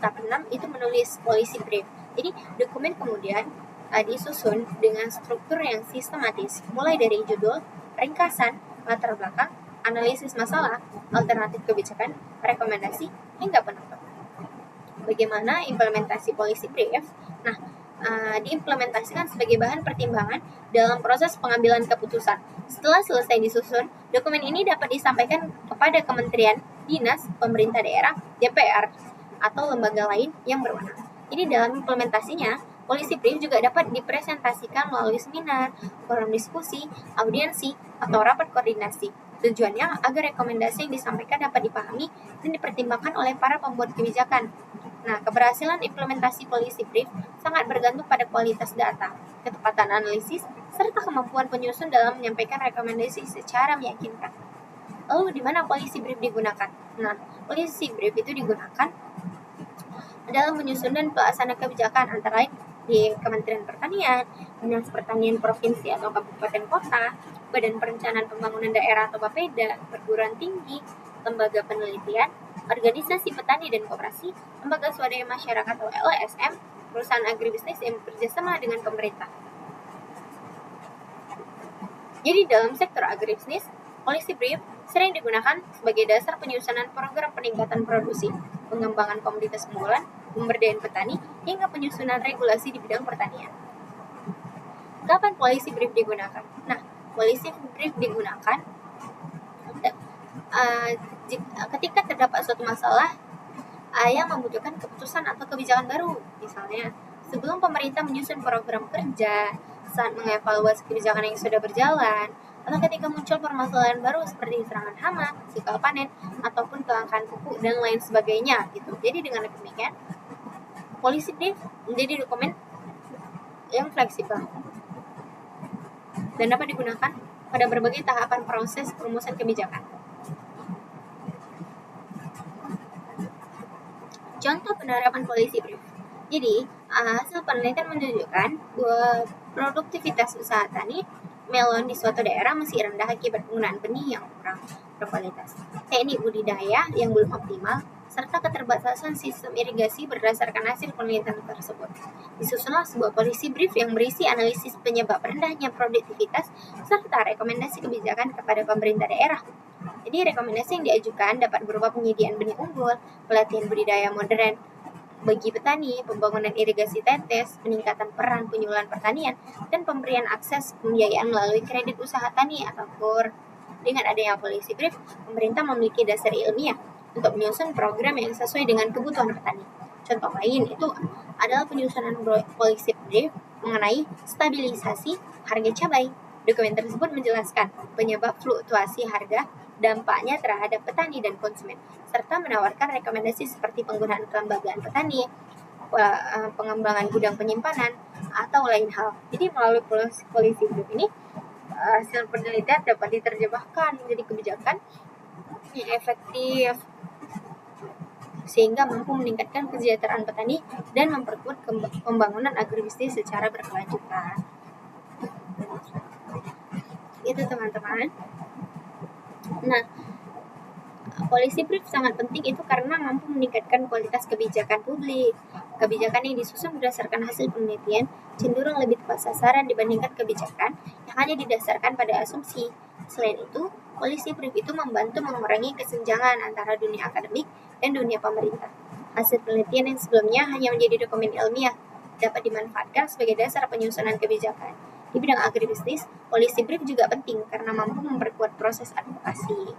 Tahap 6 itu menulis polisi brief. Jadi dokumen kemudian disusun dengan struktur yang sistematis, mulai dari judul, ringkasan, latar belakang, analisis masalah, alternatif kebijakan, rekomendasi, hingga penutup. Bagaimana implementasi polisi brief? Nah, diimplementasikan sebagai bahan pertimbangan dalam proses pengambilan keputusan. Setelah selesai disusun, dokumen ini dapat disampaikan kepada kementerian, dinas, pemerintah daerah, DPR, atau lembaga lain yang berwenang. Jadi dalam implementasinya, polisi brief juga dapat dipresentasikan melalui seminar, forum diskusi, audiensi, atau rapat koordinasi. Tujuannya agar rekomendasi yang disampaikan dapat dipahami dan dipertimbangkan oleh para pembuat kebijakan. Nah, keberhasilan implementasi polisi brief sangat bergantung pada kualitas data, ketepatan analisis, serta kemampuan penyusun dalam menyampaikan rekomendasi secara meyakinkan. Lalu, di mana polisi brief digunakan? Nah, polisi brief itu digunakan dalam menyusun dan pelaksanaan kebijakan antara lain di Kementerian Pertanian, Dinas Pertanian Provinsi atau Kabupaten Kota, Badan Perencanaan Pembangunan Daerah atau Bapeda, perguruan tinggi, lembaga penelitian, organisasi petani dan koperasi, lembaga swadaya masyarakat atau LSM, perusahaan agribisnis yang bekerjasama dengan pemerintah. Jadi dalam sektor agribisnis, polisi brief sering digunakan sebagai dasar penyusunan program peningkatan produksi, pengembangan komoditas unggulan, pemberdayaan petani, hingga penyusunan regulasi di bidang pertanian. Kapan polisi brief digunakan? Nah, polisi brief digunakan ketika terdapat suatu masalah yang membutuhkan keputusan atau kebijakan baru. Misalnya, sebelum pemerintah menyusun program kerja, saat mengevaluasi kebijakan yang sudah berjalan, atau ketika muncul permasalahan baru seperti serangan hama, gagal panen, ataupun kelangkaan pupuk dan lain sebagainya gitu. Jadi dengan demikian, polisi brief menjadi dokumen yang fleksibel dan dapat digunakan pada berbagai tahapan proses perumusan kebijakan. Contoh penerapan polisi brief. Jadi, hasil penelitian menunjukkan bahwa produktivitas usaha tani melon di suatu daerah masih rendah akibat penggunaan benih yang kurang berkualitas, teknik budidaya yang belum optimal, serta keterbatasan sistem irigasi berdasarkan hasil penelitian tersebut. Disusunlah sebuah polisi brief yang berisi analisis penyebab rendahnya produktivitas serta rekomendasi kebijakan kepada pemerintah daerah. Jadi rekomendasi yang diajukan dapat berupa penyediaan benih unggul, pelatihan budidaya modern bagi petani, pembangunan irigasi tetes, peningkatan peran penyuluhan pertanian, dan pemberian akses pembiayaan melalui kredit usaha tani atau KUR. Dengan adanya polisi brief, pemerintah memiliki dasar ilmiah untuk menyusun program yang sesuai dengan kebutuhan petani. Contoh lain itu adalah penyusunan polisi brief mengenai stabilisasi harga cabai. Dokumen tersebut menjelaskan penyebab fluktuasi harga, dampaknya terhadap petani dan konsumen, serta menawarkan rekomendasi seperti penggunaan kelembagaan petani, pengembangan gudang penyimpanan, atau lain hal. Jadi melalui polisi brief ini, hasil penelitian dapat diterjemahkan menjadi kebijakan yang efektif sehingga mampu meningkatkan kesejahteraan petani dan memperkuat pembangunan agribisnis secara berkelanjutan. Itu teman-teman. Nah, polisi brief sangat penting itu karena mampu meningkatkan kualitas kebijakan publik. Kebijakan yang disusun berdasarkan hasil penelitian cenderung lebih tepat sasaran dibandingkan kebijakan yang hanya didasarkan pada asumsi. Selain itu, polisi brief itu membantu mengurangi kesenjangan antara dunia akademik dan dunia pemerintah. Hasil penelitian yang sebelumnya hanya menjadi dokumen ilmiah dapat dimanfaatkan sebagai dasar penyusunan kebijakan. Di bidang agribisnis, polisi brief juga penting karena mampu memperkuat proses advokasi.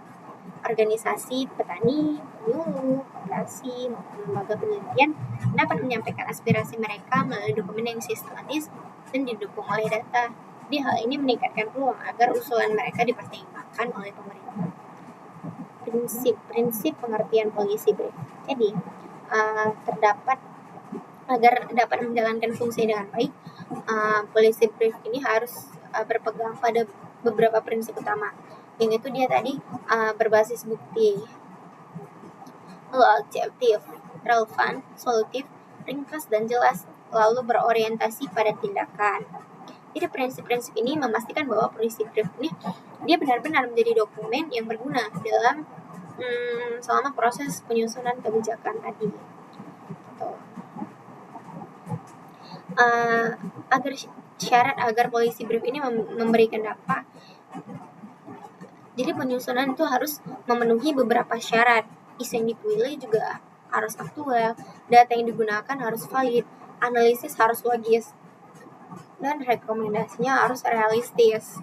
Organisasi petani, penyuluh, koperasi, maupun lembaga penelitian dapat menyampaikan aspirasi mereka melalui dokumen yang sistematis dan didukung oleh data. Di hal ini meningkatkan peluang agar usulan mereka dipertimbangkan oleh pemerintah. Prinsip pengertian polisi brief. Jadi, terdapat agar dapat menjalankan fungsi dengan baik, polisi brief ini harus berpegang pada beberapa prinsip utama. Yang itu dia tadi berbasis bukti, lalu objektif, relevan, solutif, ringkas dan jelas, lalu berorientasi pada tindakan. Jadi prinsip-prinsip ini memastikan bahwa polisi brief ini dia benar-benar menjadi dokumen yang berguna dalam selama proses penyusunan kebijakan tadi. Gitu. Syarat agar polisi brief ini memberikan dampak. Jadi penyusunan itu harus memenuhi beberapa syarat. Isu yang dipilih juga harus aktual, data yang digunakan harus valid, analisis harus logis, dan rekomendasinya harus realistis.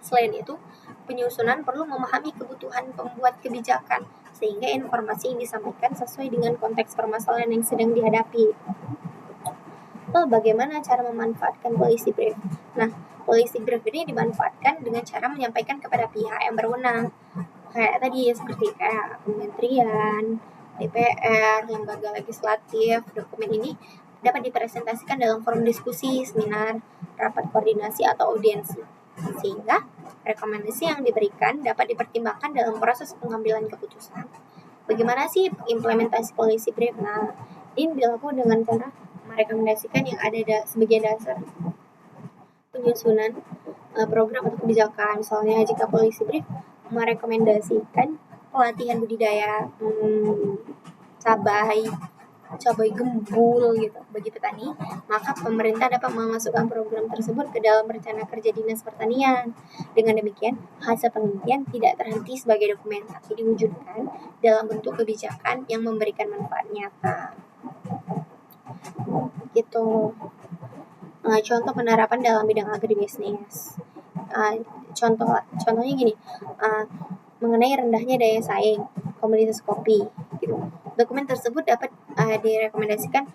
Selain itu, penyusunan perlu memahami kebutuhan pembuat kebijakan, sehingga informasi yang disampaikan sesuai dengan konteks permasalahan yang sedang dihadapi. Lalu bagaimana cara memanfaatkan polisi brief? Nah, polisi brief ini dimanfaatkan dengan cara menyampaikan kepada pihak yang berwenang. Kayak tadi, seperti kayak kementerian, DPR, lembaga legislatif. Dokumen ini dapat dipresentasikan dalam forum diskusi, seminar, rapat koordinasi, atau audiensi. Sehingga rekomendasi yang diberikan dapat dipertimbangkan dalam proses pengambilan keputusan. Bagaimana sih implementasi polisi brief? Nah, ini dilakukan dengan cara merekomendasikan yang ada sebagai dasar penyusunan program atau kebijakan. Misalnya jika polisi brief merekomendasikan pelatihan budidaya cabai gembul gitu bagi petani, maka pemerintah dapat memasukkan program tersebut ke dalam rencana kerja Dinas Pertanian. Dengan demikian, hasil penelitian tidak terhenti sebagai dokumen, tapi diwujudkan dalam bentuk kebijakan yang memberikan manfaat nyata. Gitu. Contoh penerapan dalam bidang agribisnis. Contohnya gini, mengenai rendahnya daya saing komoditas kopi. Gitu. Dokumen tersebut dapat direkomendasikan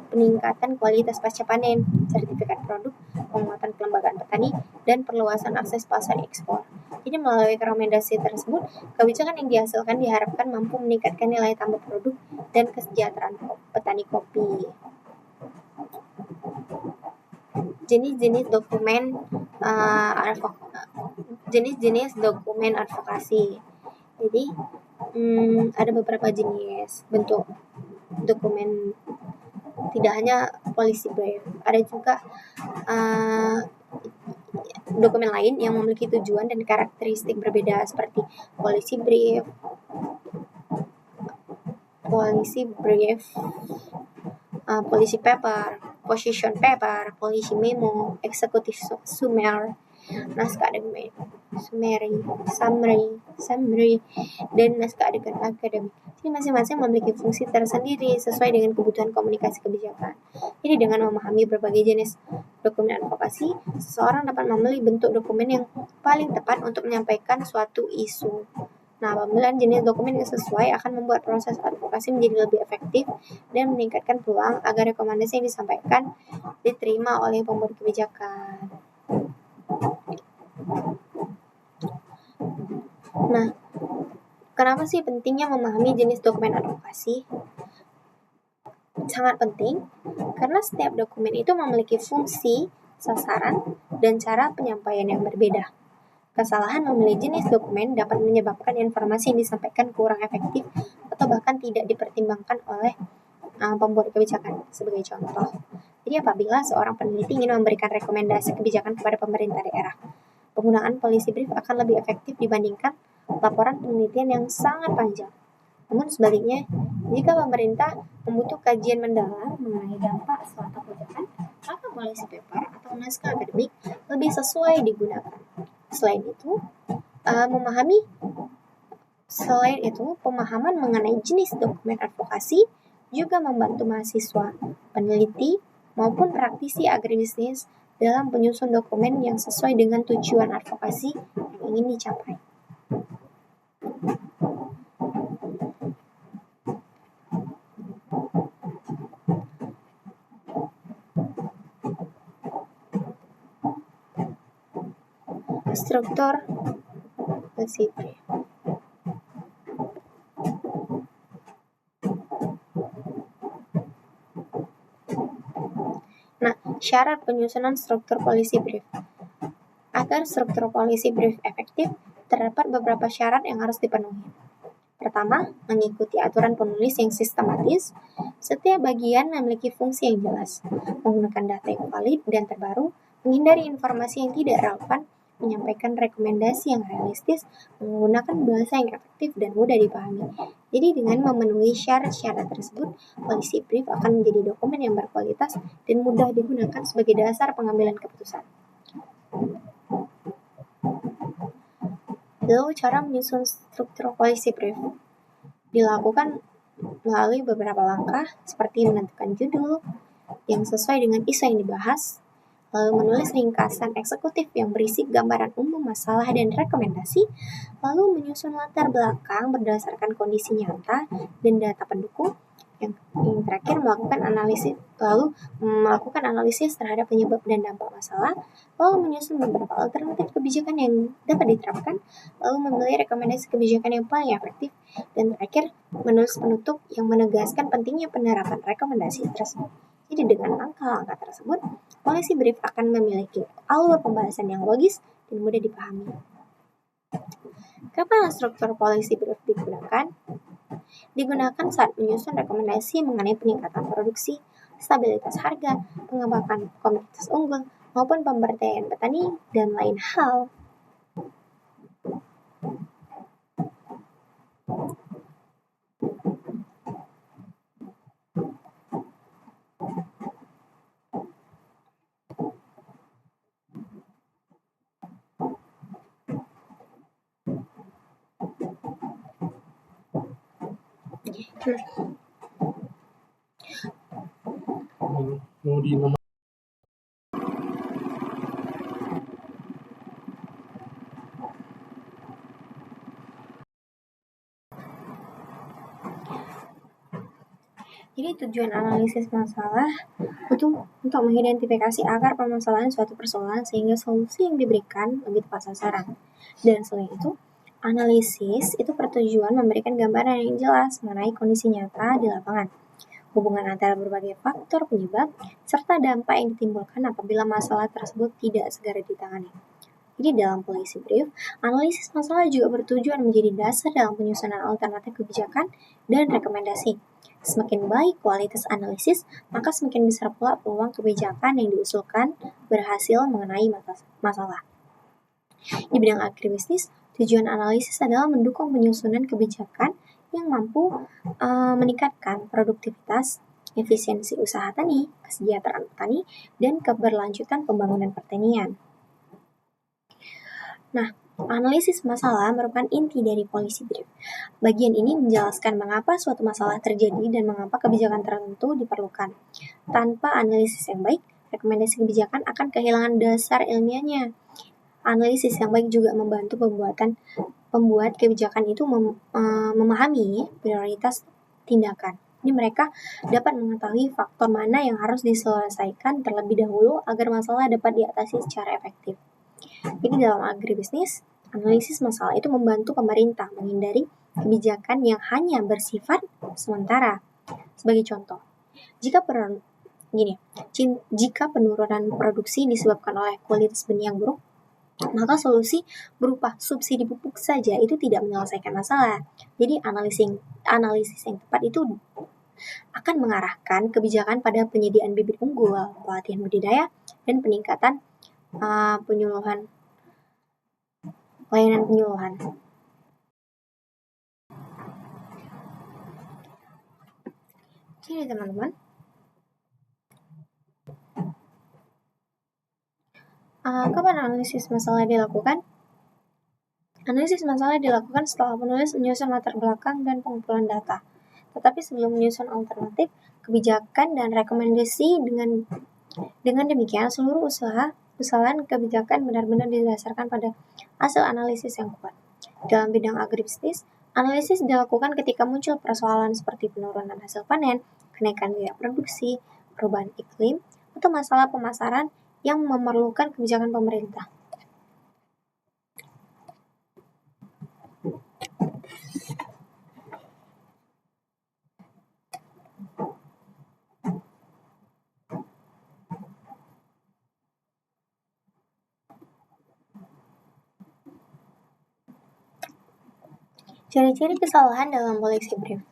peningkatan kualitas pasca panen, sertifikat produk, penguatan kelembagaan petani, dan perluasan akses pasar ekspor. Jadi melalui rekomendasi tersebut, kebijakan yang dihasilkan diharapkan mampu meningkatkan nilai tambah produk dan kesejahteraan petani kopi. Jenis-jenis dokumen advokasi. Jadi ada beberapa jenis bentuk dokumen, tidak hanya polisi brief, ada juga dokumen lain yang memiliki tujuan dan karakteristik berbeda seperti polisi brief, polisi paper, position paper, polisi memo, executive summary, naskah summary, dan naskah akademik. Jadi masing-masing memiliki fungsi tersendiri sesuai dengan kebutuhan komunikasi kebijakan. Jadi dengan memahami berbagai jenis dokumen advokasi, seseorang dapat memilih bentuk dokumen yang paling tepat untuk menyampaikan suatu isu. Nah, pemilihan jenis dokumen yang sesuai akan membuat proses advokasi menjadi lebih efektif dan meningkatkan peluang agar rekomendasi yang disampaikan diterima oleh pembuat kebijakan. Nah, kenapa sih pentingnya memahami jenis dokumen advokasi? Sangat penting, karena setiap dokumen itu memiliki fungsi, sasaran, dan cara penyampaian yang berbeda. Kesalahan memilih jenis dokumen dapat menyebabkan informasi yang disampaikan kurang efektif atau bahkan tidak dipertimbangkan oleh pembuat kebijakan. Sebagai contoh, jadi apabila seorang peneliti ingin memberikan rekomendasi kebijakan kepada pemerintah daerah, penggunaan polisi brief akan lebih efektif dibandingkan laporan penelitian yang sangat panjang. Namun sebaliknya, jika pemerintah membutuh kajian mendalam mengenai dampak suatu kebijakan, maka polisi paper atau naskah akademik lebih sesuai digunakan. Selain itu, pemahaman mengenai jenis dokumen advokasi juga membantu mahasiswa, peneliti, maupun praktisi agribisnis dalam penyusun dokumen yang sesuai dengan tujuan advokasi yang ingin dicapai. Struktur polisi brief. Nah, syarat penyusunan struktur polisi brief. Agar struktur polisi brief efektif, terdapat beberapa syarat yang harus dipenuhi. Pertama, mengikuti aturan penulis yang sistematis. Setiap bagian memiliki fungsi yang jelas, menggunakan data yang valid dan terbaru, menghindari informasi yang tidak relevan, menyampaikan rekomendasi yang realistis, menggunakan bahasa yang efektif dan mudah dipahami. Jadi dengan memenuhi syarat-syarat tersebut, polisi brief akan menjadi dokumen yang berkualitas dan mudah digunakan sebagai dasar pengambilan keputusan. Lalu cara menyusun struktur polisi brief dilakukan melalui beberapa langkah seperti menentukan judul yang sesuai dengan isu yang dibahas, lalu menulis ringkasan eksekutif yang berisi gambaran umum masalah dan rekomendasi, lalu menyusun latar belakang berdasarkan kondisi nyata dan data pendukung, yang terakhir melakukan analisis terhadap penyebab dan dampak masalah, lalu menyusun beberapa alternatif kebijakan yang dapat diterapkan, lalu memilih rekomendasi kebijakan yang paling efektif, dan terakhir menulis penutup yang menegaskan pentingnya penerapan rekomendasi tersebut. Jadi dengan langkah-langkah tersebut, polisi brief akan memiliki alur pembahasan yang logis dan mudah dipahami. Kapan struktur polisi brief digunakan? Digunakan saat menyusun rekomendasi mengenai peningkatan produksi, stabilitas harga, pengembangan komoditas unggul, maupun pemberdayaan petani, dan lain hal. Jadi tujuan analisis masalah itu untuk mengidentifikasi akar permasalahan suatu persoalan sehingga solusi yang diberikan lebih tepat sasaran. Dan selain itu, analisis itu bertujuan memberikan gambaran yang jelas mengenai kondisi nyata di lapangan, hubungan antara berbagai faktor penyebab, serta dampak yang ditimbulkan apabila masalah tersebut tidak segera ditangani. Jadi dalam policy brief, analisis masalah juga bertujuan menjadi dasar dalam penyusunan alternatif kebijakan dan rekomendasi. Semakin baik kualitas analisis, maka semakin besar pula peluang kebijakan yang diusulkan berhasil mengenai masalah. Di bidang agribisnis, tujuan analisis adalah mendukung penyusunan kebijakan yang mampu meningkatkan produktivitas, efisiensi usaha tani, kesejahteraan petani, dan keberlanjutan pembangunan pertanian. Nah, analisis masalah merupakan inti dari policy brief. Bagian ini menjelaskan mengapa suatu masalah terjadi dan mengapa kebijakan tertentu diperlukan. Tanpa analisis yang baik, rekomendasi kebijakan akan kehilangan dasar ilmiahnya. Analisis yang baik juga membantu pembuat kebijakan itu memahami prioritas tindakan. Ini mereka dapat mengetahui faktor mana yang harus diselesaikan terlebih dahulu agar masalah dapat diatasi secara efektif. Jadi dalam agribisnis, analisis masalah itu membantu pemerintah menghindari kebijakan yang hanya bersifat sementara. Sebagai contoh, jika penurunan produksi disebabkan oleh kualitas benih yang buruk, maka solusi berupa subsidi pupuk saja itu tidak menyelesaikan masalah. Jadi analisis yang tepat itu akan mengarahkan kebijakan pada penyediaan bibit unggul, pelatihan budidaya, dan peningkatan layanan penyuluhan. Jadi teman-teman, kapan analisis masalah dilakukan? Analisis masalah dilakukan setelah penulis menyusun latar belakang dan pengumpulan data. Tetapi sebelum menyusun alternatif, kebijakan dan rekomendasi dengan demikian seluruh usulan kebijakan benar-benar didasarkan pada hasil analisis yang kuat. Dalam bidang agribisnis, analisis dilakukan ketika muncul persoalan seperti penurunan hasil panen, kenaikan biaya produksi, perubahan iklim, atau masalah pemasaran yang memerlukan kebijakan pemerintah. Ciri-ciri kesalahan dalam policy brief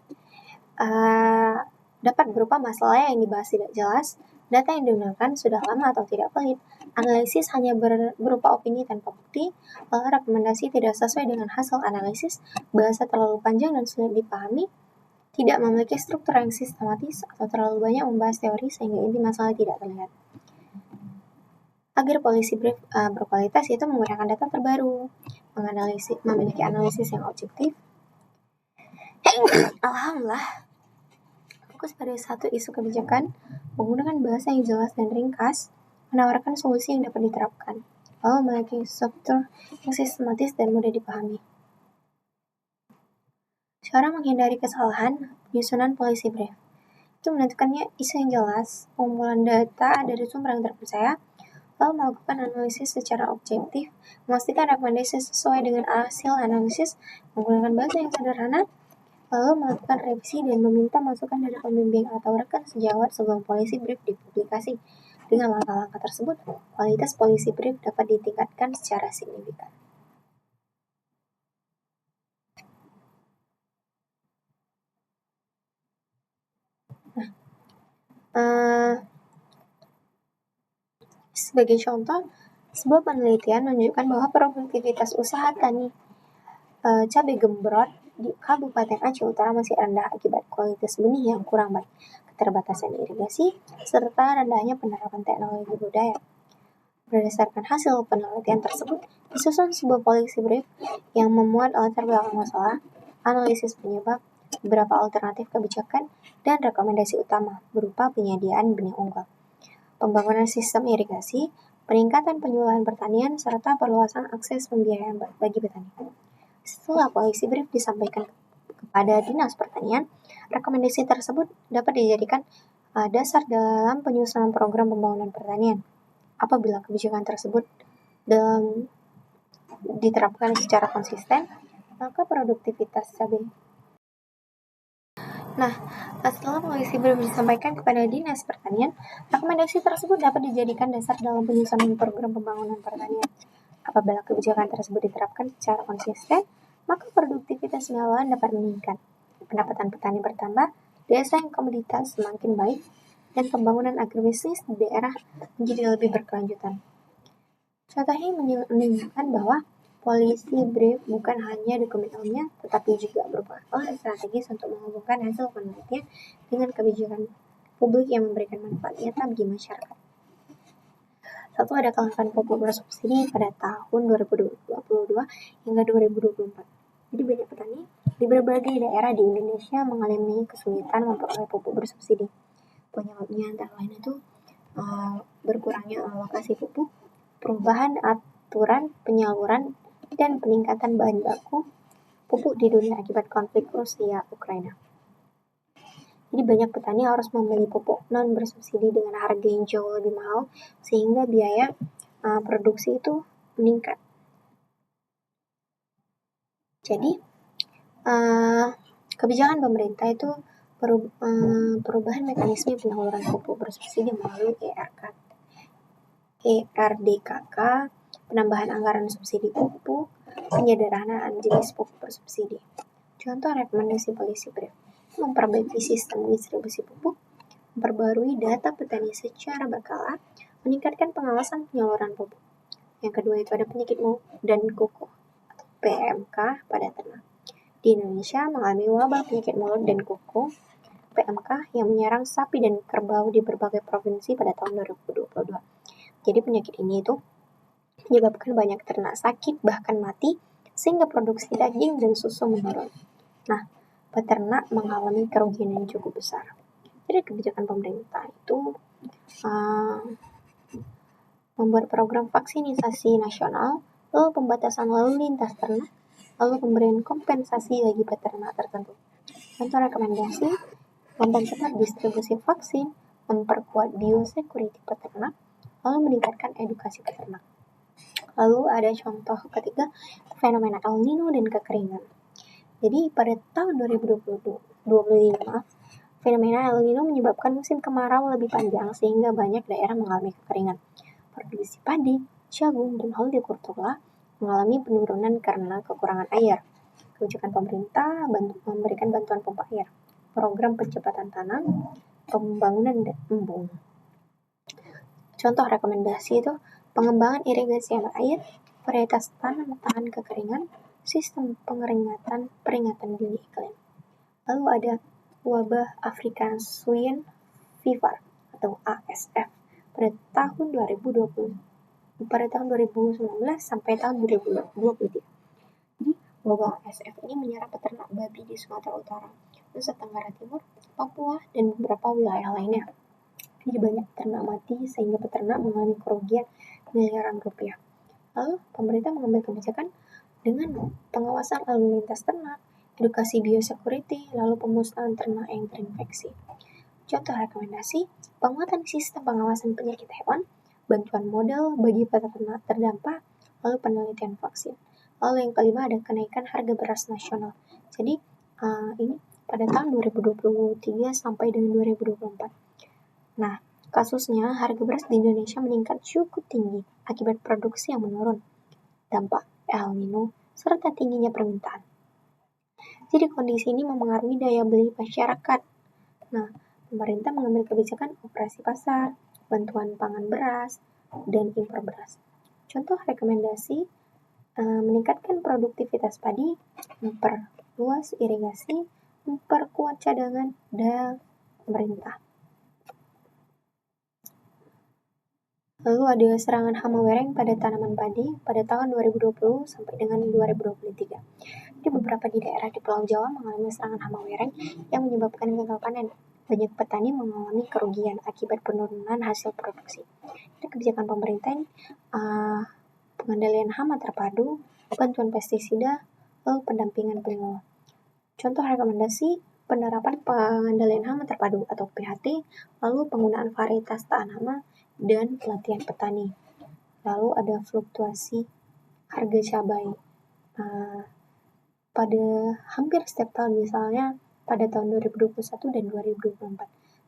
dapat berupa masalah yang dibahas tidak jelas, data yang digunakan sudah lama atau tidak valid, analisis hanya berupa opini tanpa bukti, rekomendasi tidak sesuai dengan hasil analisis, bahasa terlalu panjang dan sulit dipahami, tidak memiliki struktur yang sistematis, atau terlalu banyak membahas teori sehingga inti masalah tidak terlihat. Agar policy brief berkualitas, yaitu menggunakan data terbaru, memiliki analisis yang objektif. Alhamdulillah, fokus pada satu isu kebijakan, menggunakan bahasa yang jelas dan ringkas, menawarkan solusi yang dapat diterapkan, lalu memiliki struktur yang sistematis dan mudah dipahami. Cara menghindari kesalahan penyusunan policy brief itu menentukannya isu yang jelas, pengumpulan data dari sumber yang terpercaya, lalu melakukan analisis secara objektif, memastikan rekomendasi sesuai dengan hasil analisis, menggunakan bahasa yang sederhana, lalu melakukan revisi dan meminta masukan dari pembimbing atau rekan sejawat sebelum policy brief dipublikasi. Dengan langkah-langkah tersebut, kualitas policy brief dapat ditingkatkan secara signifikan. Sebagai contoh, sebuah penelitian menunjukkan bahwa produktivitas usaha tani cabai gembrot di Kabupaten Aceh Utara masih rendah akibat kualitas benih yang kurang baik, keterbatasan irigasi, serta rendahnya penerapan teknologi budaya. Berdasarkan hasil penelitian tersebut, disusun sebuah policy brief yang memuat latar belakang masalah, analisis penyebab, beberapa alternatif kebijakan, dan rekomendasi utama berupa penyediaan benih unggul, pembangunan sistem irigasi, peningkatan penyuluhan pertanian, serta perluasan akses pembiayaan bagi petani. Setelah policy brief disampaikan kepada Dinas Pertanian, rekomendasi tersebut dapat dijadikan dasar dalam penyusunan program pembangunan pertanian. Apabila kebijakan tersebut diterapkan secara konsisten, maka produktivitas cabai. Nah, setelah policy brief disampaikan kepada Dinas Pertanian, rekomendasi tersebut dapat dijadikan dasar dalam penyusunan program pembangunan pertanian. Apabila kebijakan tersebut diterapkan secara konsisten, maka produktivitas penyaluran dapat meningkat, pendapatan petani bertambah, daya saing komoditas semakin baik, dan pembangunan agribisnis di daerah menjadi lebih berkelanjutan. Contohnya menunjukkan bahwa polisi brief bukan hanya dokumen ilmiah, tetapi juga merupakan strategis untuk menghubungkan hasil penelitian dengan kebijakan publik yang memberikan manfaat nyata bagi masyarakat. Satu, ada kelangkaan pupuk bersubsidi pada tahun 2022 hingga 2024. Jadi banyak petani di berbagai daerah di Indonesia mengalami kesulitan memperoleh pupuk bersubsidi. Penyebabnya antara lain itu berkurangnya alokasi pupuk, perubahan aturan penyaluran, dan peningkatan bahan baku pupuk di dunia akibat konflik Rusia-Ukraina. Jadi banyak petani harus membeli pupuk non bersubsidi dengan harga yang jauh lebih mahal sehingga biaya produksi itu meningkat. Jadi kebijakan pemerintah itu perubahan mekanisme penyaluran pupuk bersubsidi melalui ERDKK, penambahan anggaran subsidi pupuk, penyederhanaan jenis pupuk bersubsidi. Contoh rekomendasi polisi brief: memperbaiki sistem distribusi pupuk, memperbarui data petani secara berkala, meningkatkan pengawasan penyaluran pupuk. Yang kedua itu ada penyakit mulut dan kuku atau PMK pada ternak. Di Indonesia mengalami wabah penyakit mulut dan kuku PMK yang menyerang sapi dan kerbau di berbagai provinsi pada tahun 2022. Jadi penyakit ini itu menyebabkan banyak ternak sakit bahkan mati sehingga produksi daging dan susu menurun. Nah, peternak mengalami kerugian yang cukup besar. Jadi kebijakan pemerintah itu membuat program vaksinisasi nasional, lalu pembatasan lalu lintas ternak, lalu pemberian kompensasi bagi peternak tertentu. Contoh rekomendasi: mempercepat distribusi vaksin, memperkuat biosecurity peternak, lalu meningkatkan edukasi peternak. Lalu ada contoh ketiga, fenomena El Nino dan kekeringan. Jadi pada tahun 2025, fenomena El Nino menyebabkan musim kemarau lebih panjang sehingga banyak daerah mengalami kekeringan. Produksi padi, jagung, dan hortikultura mengalami penurunan karena kekurangan air. Kebijakan pemerintah memberikan bantuan pompa air, program pencepatan tanam, pembangunan embung. Contoh rekomendasi itu pengembangan irigasi hemat air, varietas tanam tahan kekeringan, sistem peringatan dini iklim. Lalu ada wabah African Swine Fever atau ASF pada tahun 2019 sampai tahun 2023. Jadi wabah ASF ini menyerang peternak babi di Sumatera Utara, Nusa Tenggara Timur, Papua, dan beberapa wilayah lainnya. Jadi banyak ternak mati sehingga peternak mengalami kerugian miliaran rupiah. Lalu pemerintah mengambil kebijakan dengan pengawasan lalu lintas ternak, edukasi biosecurity, lalu pemusnahan ternak yang terinfeksi. Contoh rekomendasi: penguatan sistem pengawasan penyakit hewan, bantuan modal bagi peternak terdampak, lalu penelitian vaksin. Lalu yang kelima ada kenaikan harga beras nasional. Jadi ini pada tahun 2023 sampai dengan 2024. Nah, kasusnya harga beras di Indonesia meningkat cukup tinggi akibat produksi yang menurun, dampak El Nino, serta tingginya permintaan. Jadi kondisi ini mempengaruhi daya beli masyarakat. Nah, pemerintah mengambil kebijakan operasi pasar, bantuan pangan beras, dan impor beras. Contoh rekomendasi: meningkatkan produktivitas padi, memperluas irigasi, memperkuat cadangan, dan pemerintah. Lalu ada serangan hama wereng pada tanaman padi pada tahun 2020 sampai dengan 2023. Jadi beberapa di daerah di Pulau Jawa mengalami serangan hama wereng yang menyebabkan gagal panen. Banyak petani mengalami kerugian akibat penurunan hasil produksi. Jadi kebijakan pemerintah ini pengendalian hama terpadu, bantuan pestisida, lalu pendampingan penyuluh. Contoh rekomendasi: penerapan pengendalian hama terpadu atau PHT, lalu penggunaan varietas tahan hama, dan pelatihan petani. Lalu ada fluktuasi harga cabai pada hampir setiap tahun, misalnya pada tahun 2021 dan 2024.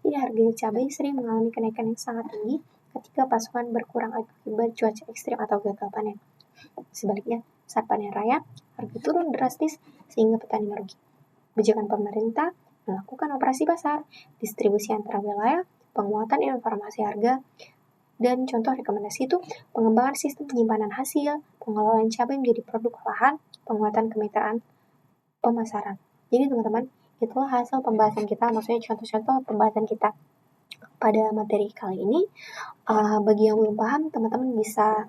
Jadi harga cabai sering mengalami kenaikan yang sangat tinggi ketika pasokan berkurang akibat cuaca ekstrim atau gagal panen. Sebaliknya, saat panen raya, harga turun drastis sehingga petani merugi. Kebijakan pemerintah melakukan operasi pasar, distribusi antar wilayah, penguatan informasi harga, dan contoh rekomendasi itu pengembangan sistem penyimpanan hasil, pengelolaan cabai menjadi produk olahan, penguatan kemitraan pemasaran. Jadi teman-teman, itulah hasil pembahasan kita, maksudnya contoh-contoh pembahasan kita pada materi kali ini. Bagi yang belum paham, teman-teman bisa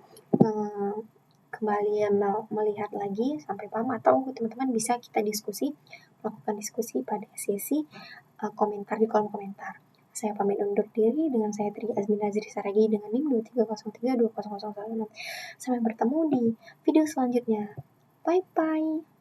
kembali melihat lagi sampai paham, atau teman-teman bisa kita melakukan diskusi pada sesi komentar di kolom komentar. Saya pamit undur diri, dengan saya Tri Azmi Nazri Saragi dengan NIM 23032001. Sampai bertemu di video selanjutnya. Bye-bye.